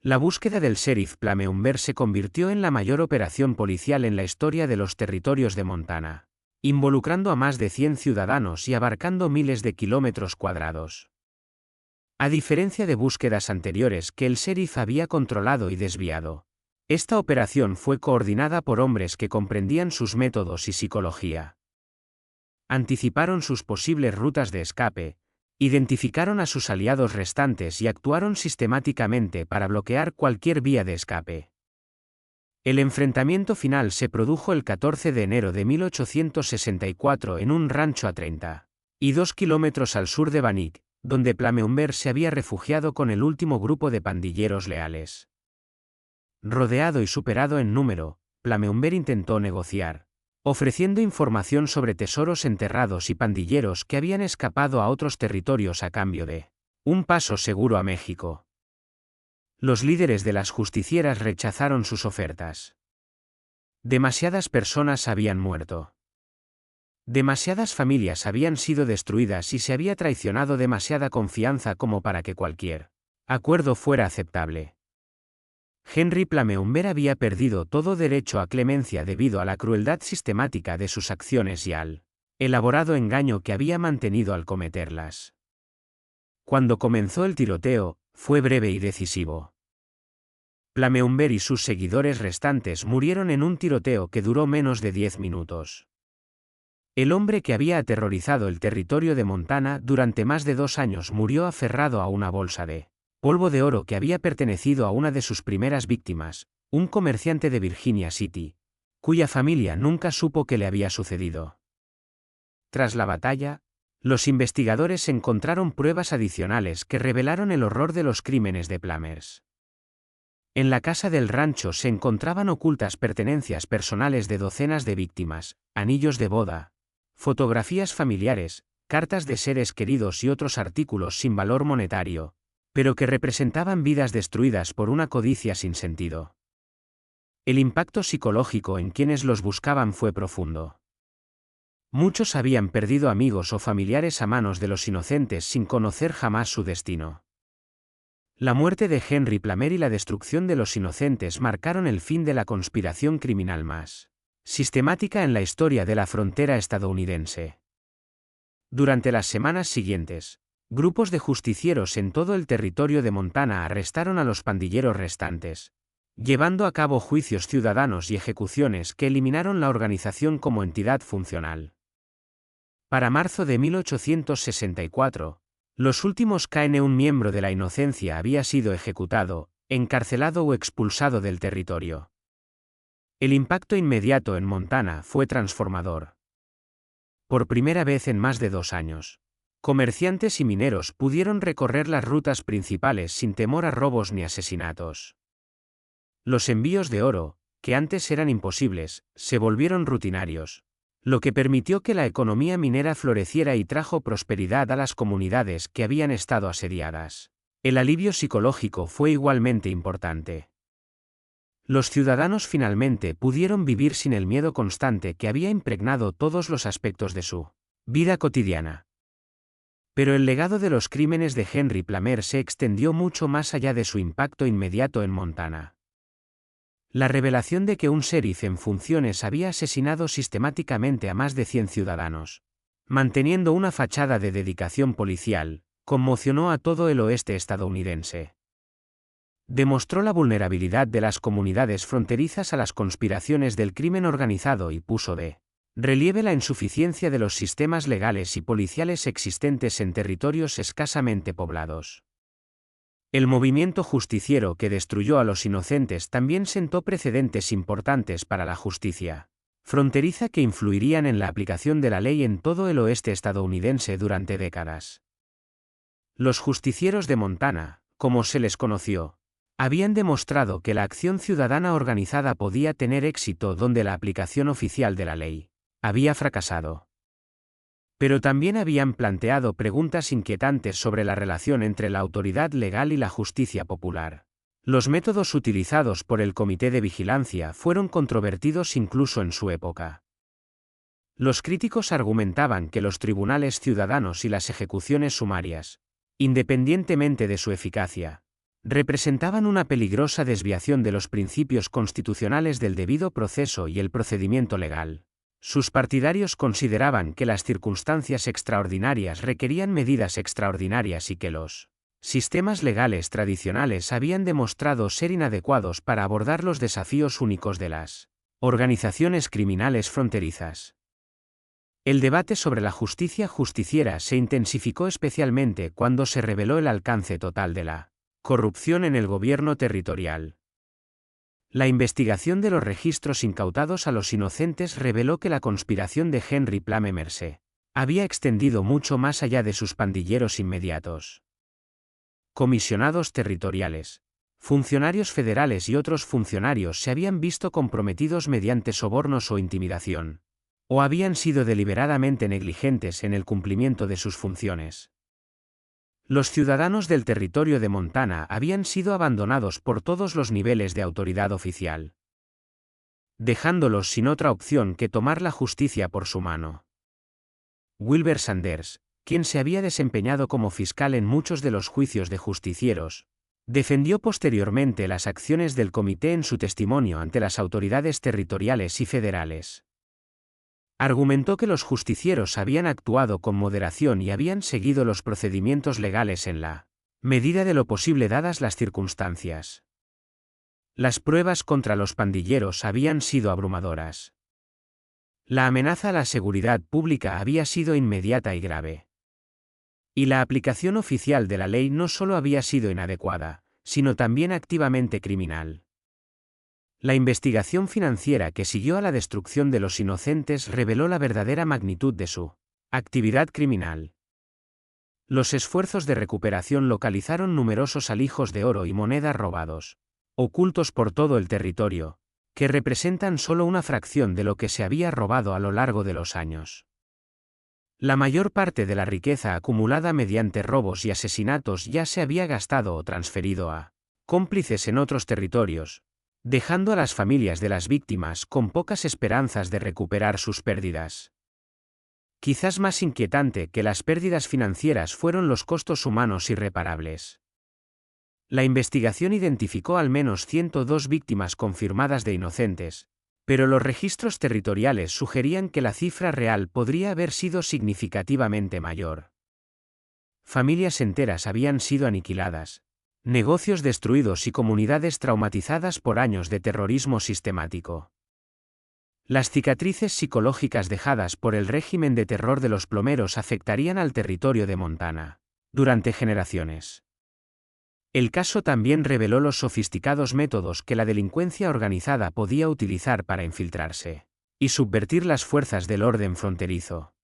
Speaker 1: La búsqueda del sheriff Plummer se convirtió en la mayor operación policial en la historia de los territorios de Montana, involucrando a más de 100 ciudadanos y abarcando miles de kilómetros cuadrados. A diferencia de búsquedas anteriores que el sheriff había controlado y desviado, esta operación fue coordinada por hombres que comprendían sus métodos y psicología. Anticiparon sus posibles rutas de escape, identificaron a sus aliados restantes y actuaron sistemáticamente para bloquear cualquier vía de escape. El enfrentamiento final se produjo el 14 de enero de 1864 en un rancho a 32 kilómetros al sur de Bannock, donde Plummer se había refugiado con el último grupo de pandilleros leales. Rodeado y superado en número, Plummer intentó negociar, ofreciendo información sobre tesoros enterrados y pandilleros que habían escapado a otros territorios a cambio de un paso seguro a México. Los líderes de las justicieras rechazaron sus ofertas. Demasiadas personas habían muerto. Demasiadas familias habían sido destruidas y se había traicionado demasiada confianza como para que cualquier acuerdo fuera aceptable. Henry Plummer había perdido todo derecho a clemencia debido a la crueldad sistemática de sus acciones y al elaborado engaño que había mantenido al cometerlas. Cuando comenzó el tiroteo, fue breve y decisivo. Plummer y sus seguidores restantes murieron en un tiroteo que duró menos de 10 minutos. El hombre que había aterrorizado el territorio de Montana durante más de 2 años murió aferrado a una bolsa de polvo de oro que había pertenecido a una de sus primeras víctimas, un comerciante de Virginia City, cuya familia nunca supo qué le había sucedido. Tras la batalla, los investigadores encontraron pruebas adicionales que revelaron el horror de los crímenes de Plummer. En la casa del rancho se encontraban ocultas pertenencias personales de docenas de víctimas, anillos de boda, fotografías familiares, cartas de seres queridos y otros artículos sin valor monetario, pero que representaban vidas destruidas por una codicia sin sentido. El impacto psicológico en quienes los buscaban fue profundo. Muchos habían perdido amigos o familiares a manos de los inocentes sin conocer jamás su destino. La muerte de Henry Plummer y la destrucción de los inocentes marcaron el fin de la conspiración criminal más sistemática en la historia de la frontera estadounidense. Durante las semanas siguientes, grupos de justicieros en todo el territorio de Montana arrestaron a los pandilleros restantes, llevando a cabo juicios ciudadanos y ejecuciones que eliminaron la organización como entidad funcional. Para marzo de 1864, los últimos un miembro de la inocencia había sido ejecutado, encarcelado o expulsado del territorio. El impacto inmediato en Montana fue transformador. Por primera vez en más de 2 años, comerciantes y mineros pudieron recorrer las rutas principales sin temor a robos ni asesinatos. Los envíos de oro, que antes eran imposibles, se volvieron rutinarios, lo que permitió que la economía minera floreciera y trajo prosperidad a las comunidades que habían estado asediadas. El alivio psicológico fue igualmente importante. Los ciudadanos finalmente pudieron vivir sin el miedo constante que había impregnado todos los aspectos de su vida cotidiana. Pero el legado de los crímenes de Henry Plummer se extendió mucho más allá de su impacto inmediato en Montana. La revelación de que un sheriff en funciones había asesinado sistemáticamente a más de 100 ciudadanos, manteniendo una fachada de dedicación policial, conmocionó a todo el oeste estadounidense. Demostró la vulnerabilidad de las comunidades fronterizas a las conspiraciones del crimen organizado y puso de relieve la insuficiencia de los sistemas legales y policiales existentes en territorios escasamente poblados. El movimiento justiciero que destruyó a los inocentes también sentó precedentes importantes para la justicia fronteriza que influirían en la aplicación de la ley en todo el oeste estadounidense durante décadas. Los justicieros de Montana, como se les conoció, habían demostrado que la acción ciudadana organizada podía tener éxito donde la aplicación oficial de la ley había fracasado. Pero también habían planteado preguntas inquietantes sobre la relación entre la autoridad legal y la justicia popular. Los métodos utilizados por el Comité de Vigilancia fueron controvertidos incluso en su época. Los críticos argumentaban que los tribunales ciudadanos y las ejecuciones sumarias Independientemente de su eficacia, representaban una peligrosa desviación de los principios constitucionales del debido proceso y el procedimiento legal. Sus partidarios consideraban que las circunstancias extraordinarias requerían medidas extraordinarias y que los sistemas legales tradicionales habían demostrado ser inadecuados para abordar los desafíos únicos de las organizaciones criminales fronterizas. El debate sobre la justicia justiciera se intensificó especialmente cuando se reveló el alcance total de la corrupción en el gobierno territorial. La investigación de los registros incautados a los inocentes reveló que la conspiración de Henry Plame se había extendido mucho más allá de sus pandilleros inmediatos. Comisionados territoriales, funcionarios federales y otros funcionarios se habían visto comprometidos mediante sobornos o intimidación, o habían sido deliberadamente negligentes en el cumplimiento de sus funciones. Los ciudadanos del territorio de Montana habían sido abandonados por todos los niveles de autoridad oficial, dejándolos sin otra opción que tomar la justicia por su mano. Wilber Sanders, quien se había desempeñado como fiscal en muchos de los juicios de justicieros, defendió posteriormente las acciones del comité en su testimonio ante las autoridades territoriales y federales. Argumentó que los justicieros habían actuado con moderación y habían seguido los procedimientos legales en la medida de lo posible dadas las circunstancias. Las pruebas contra los pandilleros habían sido abrumadoras. La amenaza a la seguridad pública había sido inmediata y grave. Y la aplicación oficial de la ley no solo había sido inadecuada, sino también activamente criminal. La investigación financiera que siguió a la destrucción de los inocentes reveló la verdadera magnitud de su actividad criminal. Los esfuerzos de recuperación localizaron numerosos alijos de oro y monedas robados, ocultos por todo el territorio, que representan solo una fracción de lo que se había robado a lo largo de los años. La mayor parte de la riqueza acumulada mediante robos y asesinatos ya se había gastado o transferido a cómplices en otros territorios, dejando a las familias de las víctimas con pocas esperanzas de recuperar sus pérdidas. Quizás más inquietante que las pérdidas financieras fueron los costos humanos irreparables. La investigación identificó al menos 102 víctimas confirmadas de inocentes, pero los registros territoriales sugerían que la cifra real podría haber sido significativamente mayor. Familias enteras habían sido aniquiladas, negocios destruidos y comunidades traumatizadas por años de terrorismo sistemático. Las cicatrices psicológicas dejadas por el régimen de terror de los plomeros afectarían al territorio de Montana durante generaciones. El caso también reveló los sofisticados métodos que la delincuencia organizada podía utilizar para infiltrarse y subvertir las fuerzas del orden fronterizo.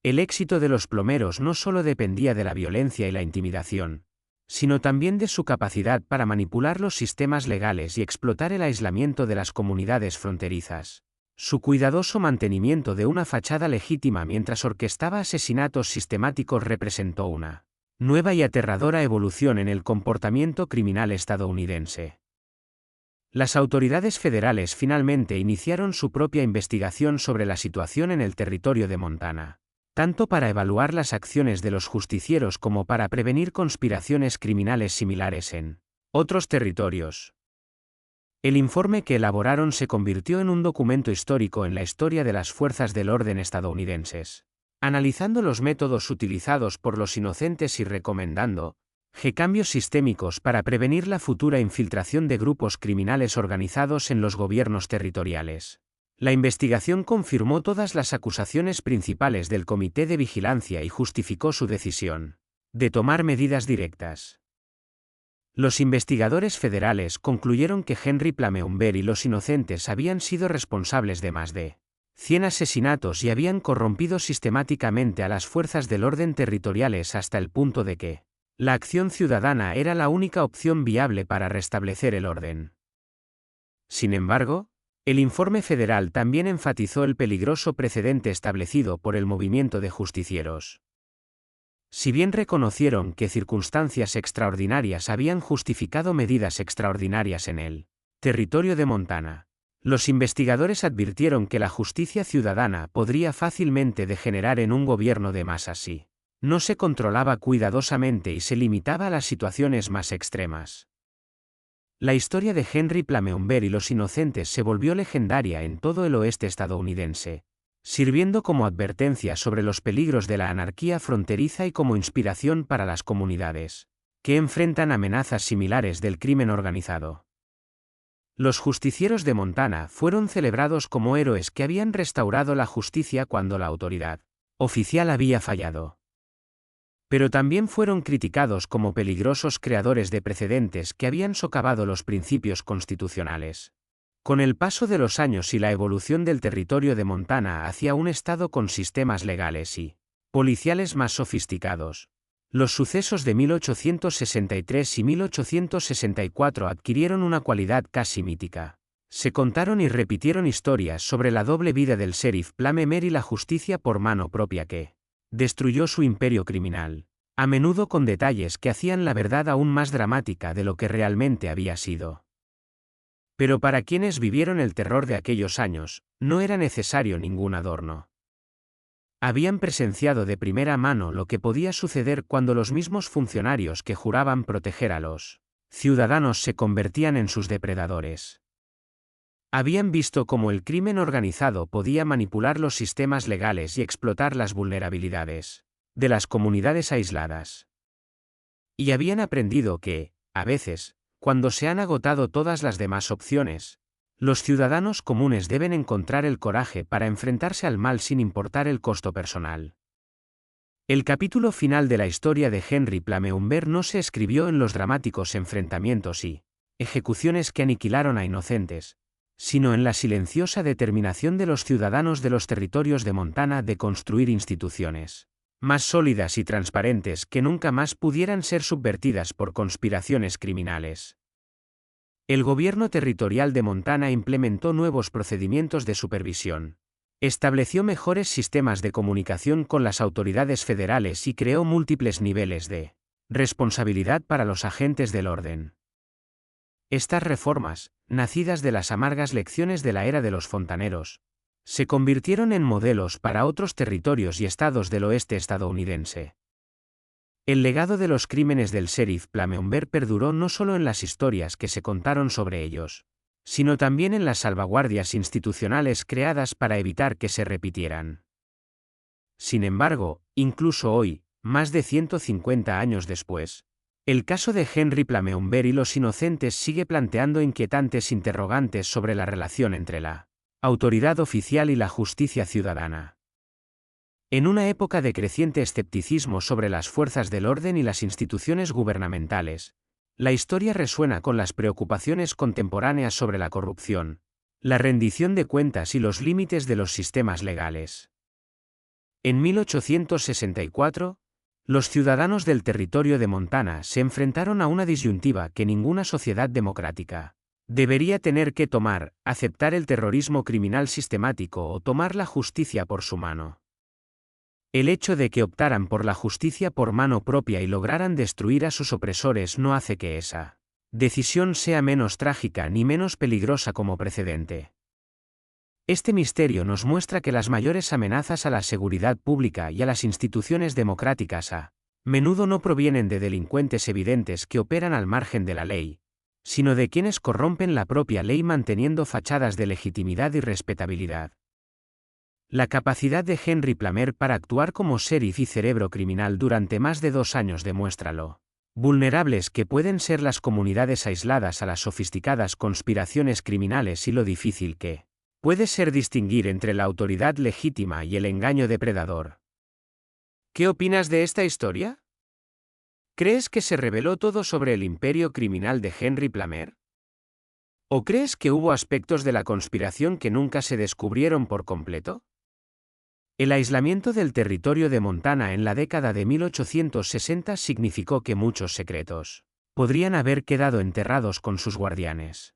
Speaker 1: El éxito de los plomeros no solo dependía de la violencia y la intimidación, sino también de su capacidad para manipular los sistemas legales y explotar el aislamiento de las comunidades fronterizas. Su cuidadoso mantenimiento de una fachada legítima mientras orquestaba asesinatos sistemáticos representó una nueva y aterradora evolución en el comportamiento criminal estadounidense. Las autoridades federales finalmente iniciaron su propia investigación sobre la situación en el territorio de Montana, tanto para evaluar las acciones de los justicieros como para prevenir conspiraciones criminales similares en otros territorios. El informe que elaboraron se convirtió en un documento histórico en la historia de las fuerzas del orden estadounidenses, analizando los métodos utilizados por los inocentes y recomendando cambios sistémicos para prevenir la futura infiltración de grupos criminales organizados en los gobiernos territoriales. La investigación confirmó todas las acusaciones principales del Comité de Vigilancia y justificó su decisión de tomar medidas directas. Los investigadores federales concluyeron que Henry Plameumber y los inocentes habían sido responsables de más de 100 asesinatos y habían corrompido sistemáticamente a las fuerzas del orden territoriales hasta el punto de que la acción ciudadana era la única opción viable para restablecer el orden. Sin embargo, el informe federal también enfatizó el peligroso precedente establecido por el movimiento de justicieros. Si bien reconocieron que circunstancias extraordinarias habían justificado medidas extraordinarias en el territorio de Montana, los investigadores advirtieron que la justicia ciudadana podría fácilmente degenerar en un gobierno de masas si No se controlaba cuidadosamente y se limitaba a las situaciones más extremas. La historia de Henry Plameumbert y los inocentes se volvió legendaria en todo el oeste estadounidense, sirviendo como advertencia sobre los peligros de la anarquía fronteriza y como inspiración para las comunidades que enfrentan amenazas similares del crimen organizado. Los justicieros de Montana fueron celebrados como héroes que habían restaurado la justicia cuando la autoridad oficial había fallado. Pero también fueron criticados como peligrosos creadores de precedentes que habían socavado los principios constitucionales. Con el paso de los años y la evolución del territorio de Montana hacia un estado con sistemas legales y policiales más sofisticados, los sucesos de 1863 y 1864 adquirieron una cualidad casi mítica. Se contaron y repitieron historias sobre la doble vida del sheriff Plameumbert y la justicia por mano propia que destruyó su imperio criminal, a menudo con detalles que hacían la verdad aún más dramática de lo que realmente había sido. Pero para quienes vivieron el terror de aquellos años, no era necesario ningún adorno. Habían presenciado de primera mano lo que podía suceder cuando los mismos funcionarios que juraban proteger a los ciudadanos se convertían en sus depredadores. Habían visto cómo el crimen organizado podía manipular los sistemas legales y explotar las vulnerabilidades de las comunidades aisladas. Y habían aprendido que, a veces, cuando se han agotado todas las demás opciones, los ciudadanos comunes deben encontrar el coraje para enfrentarse al mal sin importar el costo personal. El capítulo final de la historia de Henry Plameumbert no se escribió en los dramáticos enfrentamientos y ejecuciones que aniquilaron a inocentes, sino en la silenciosa determinación de los ciudadanos de los territorios de Montana de construir instituciones más sólidas y transparentes que nunca más pudieran ser subvertidas por conspiraciones criminales. El gobierno territorial de Montana implementó nuevos procedimientos de supervisión, estableció mejores sistemas de comunicación con las autoridades federales y creó múltiples niveles de responsabilidad para los agentes del orden. Estas reformas, nacidas de las amargas lecciones de la era de los fontaneros, se convirtieron en modelos para otros territorios y estados del oeste estadounidense. El legado de los crímenes del sheriff Plameumbert perduró no solo en las historias que se contaron sobre ellos, sino también en las salvaguardias institucionales creadas para evitar que se repitieran. Sin embargo, incluso hoy, más de 150 años después, el caso de Henry Plameumbert y los inocentes sigue planteando inquietantes interrogantes sobre la relación entre la autoridad oficial y la justicia ciudadana. En una época de creciente escepticismo sobre las fuerzas del orden y las instituciones gubernamentales, la historia resuena con las preocupaciones contemporáneas sobre la corrupción, la rendición de cuentas y los límites de los sistemas legales. En 1864, los ciudadanos del territorio de Montana se enfrentaron a una disyuntiva que ninguna sociedad democrática debería tener que tomar: aceptar el terrorismo criminal sistemático o tomar la justicia por su mano. El hecho de que optaran por la justicia por mano propia y lograran destruir a sus opresores no hace que esa decisión sea menos trágica ni menos peligrosa como precedente. Este misterio nos muestra que las mayores amenazas a la seguridad pública y a las instituciones democráticas a menudo no provienen de delincuentes evidentes que operan al margen de la ley, sino de quienes corrompen la propia ley manteniendo fachadas de legitimidad y respetabilidad. La capacidad de Henry Plameumbert para actuar como sheriff y cerebro criminal durante más de 2 años demuestra lo vulnerables que pueden ser las comunidades aisladas a las sofisticadas conspiraciones criminales y lo difícil que puede ser distinguir entre la autoridad legítima y el engaño depredador. ¿Qué opinas de esta historia? ¿Crees que se reveló todo sobre el imperio criminal de Henry Plameumbert? ¿O crees que hubo aspectos de la conspiración que nunca se descubrieron por completo? El aislamiento del territorio de Montana en la década de 1860 significó que muchos secretos podrían haber quedado enterrados con sus guardianes.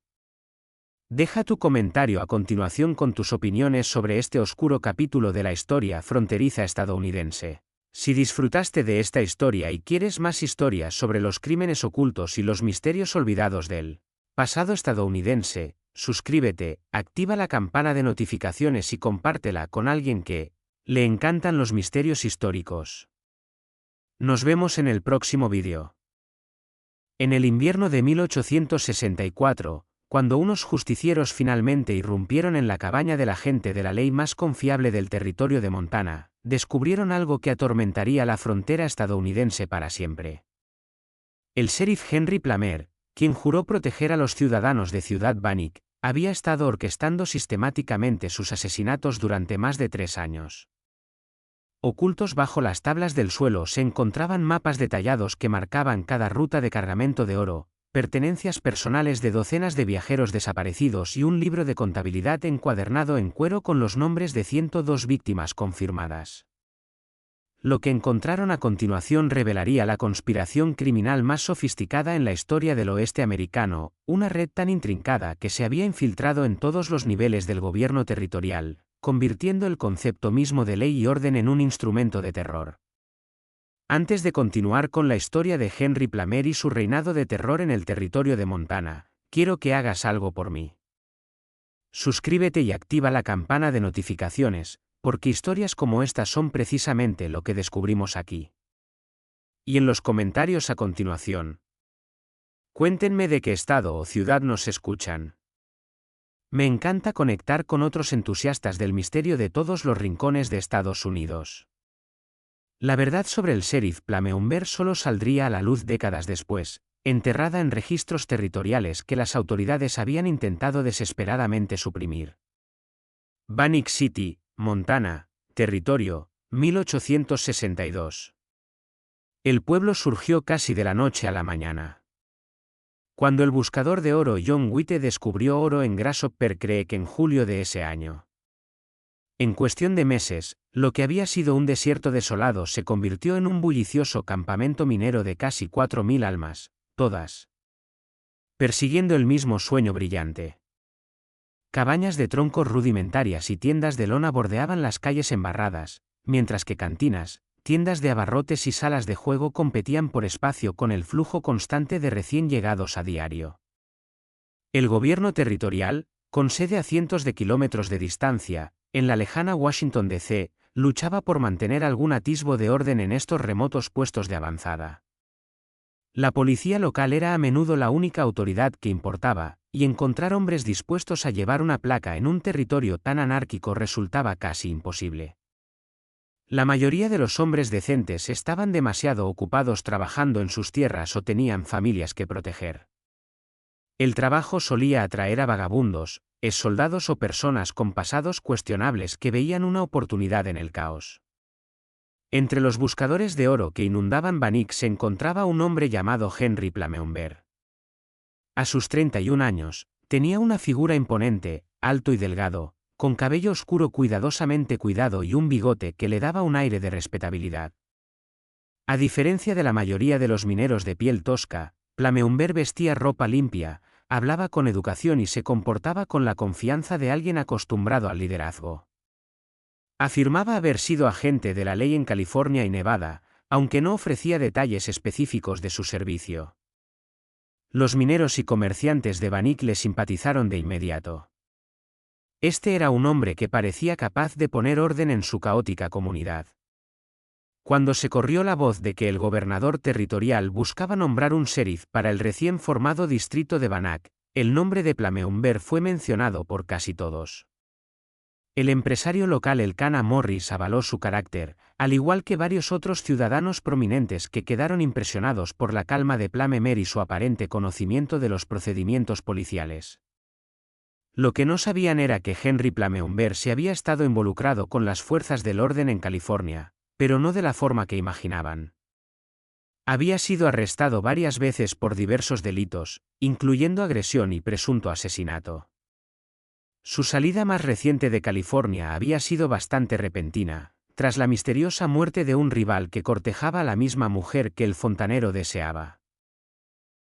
Speaker 1: Deja tu comentario a continuación con tus opiniones sobre este oscuro capítulo de la historia fronteriza estadounidense. Si disfrutaste de esta historia y quieres más historias sobre los crímenes ocultos y los misterios olvidados del pasado estadounidense, suscríbete, activa la campana de notificaciones y compártela con alguien que le encantan los misterios históricos. Nos vemos en el próximo vídeo. En el invierno de 1864, cuando unos justicieros finalmente irrumpieron en la cabaña del agente de la ley más confiable del territorio de Montana, descubrieron algo que atormentaría la frontera estadounidense para siempre. El sheriff Henry Plummer, quien juró proteger a los ciudadanos de Ciudad Bannock, había estado orquestando sistemáticamente sus asesinatos durante más de 3 años. Ocultos bajo las tablas del suelo se encontraban mapas detallados que marcaban cada ruta de cargamento de oro, pertenencias personales de docenas de viajeros desaparecidos y un libro de contabilidad encuadernado en cuero con los nombres de 102 víctimas confirmadas. Lo que encontraron a continuación revelaría la conspiración criminal más sofisticada en la historia del oeste americano, una red tan intrincada que se había infiltrado en todos los niveles del gobierno territorial, convirtiendo el concepto mismo de ley y orden en un instrumento de terror. Antes de continuar con la historia de Henry Plummer y su reinado de terror en el territorio de Montana, quiero que hagas algo por mí. Suscríbete y activa la campana de notificaciones, porque historias como estas son precisamente lo que descubrimos aquí. Y en los comentarios a continuación, cuéntenme de qué estado o ciudad nos escuchan. Me encanta conectar con otros entusiastas del misterio de todos los rincones de Estados Unidos. La verdad sobre el sheriff Plummer solo saldría a la luz décadas después, enterrada en registros territoriales que las autoridades habían intentado desesperadamente suprimir. Bannock City, Montana, territorio, 1862. El pueblo surgió casi de la noche a la mañana. Cuando el buscador de oro John White descubrió oro en Grasshopper Creek en julio de ese año. En cuestión de meses, lo que había sido un desierto desolado se convirtió en un bullicioso campamento minero de casi 4.000 almas, todas persiguiendo el mismo sueño brillante. Cabañas de troncos rudimentarias y tiendas de lona bordeaban las calles embarradas, mientras que cantinas, tiendas de abarrotes y salas de juego competían por espacio con el flujo constante de recién llegados a diario. El gobierno territorial, con sede a cientos de kilómetros de distancia, en la lejana Washington D.C., luchaba por mantener algún atisbo de orden en estos remotos puestos de avanzada. La policía local era a menudo la única autoridad que importaba, y encontrar hombres dispuestos a llevar una placa en un territorio tan anárquico resultaba casi imposible. La mayoría de los hombres decentes estaban demasiado ocupados trabajando en sus tierras o tenían familias que proteger. El trabajo solía atraer a vagabundos, exsoldados o personas con pasados cuestionables que veían una oportunidad en el caos. Entre los buscadores de oro que inundaban Bannock se encontraba un hombre llamado Henry Plummer. A sus 31 años, tenía una figura imponente, alto y delgado, con cabello oscuro cuidadosamente cuidado y un bigote que le daba un aire de respetabilidad. A diferencia de la mayoría de los mineros de piel tosca, Plummer vestía ropa limpia, hablaba con educación y se comportaba con la confianza de alguien acostumbrado al liderazgo. Afirmaba haber sido agente de la ley en California y Nevada, aunque no ofrecía detalles específicos de su servicio. Los mineros y comerciantes de Bannock le simpatizaron de inmediato. Este era un hombre que parecía capaz de poner orden en su caótica comunidad. Cuando se corrió la voz de que el gobernador territorial buscaba nombrar un sheriff para el recién formado distrito de Bannock, el nombre de Plummer fue mencionado por casi todos. El empresario local Elkanah Morris avaló su carácter, al igual que varios otros ciudadanos prominentes que quedaron impresionados por la calma de Plummer y su aparente conocimiento de los procedimientos policiales. Lo que no sabían era que Henry Plummer se había estado involucrado con las fuerzas del orden en California, pero no de la forma que imaginaban. Había sido arrestado varias veces por diversos delitos, incluyendo agresión y presunto asesinato. Su salida más reciente de California había sido bastante repentina, tras la misteriosa muerte de un rival que cortejaba a la misma mujer que el fontanero deseaba.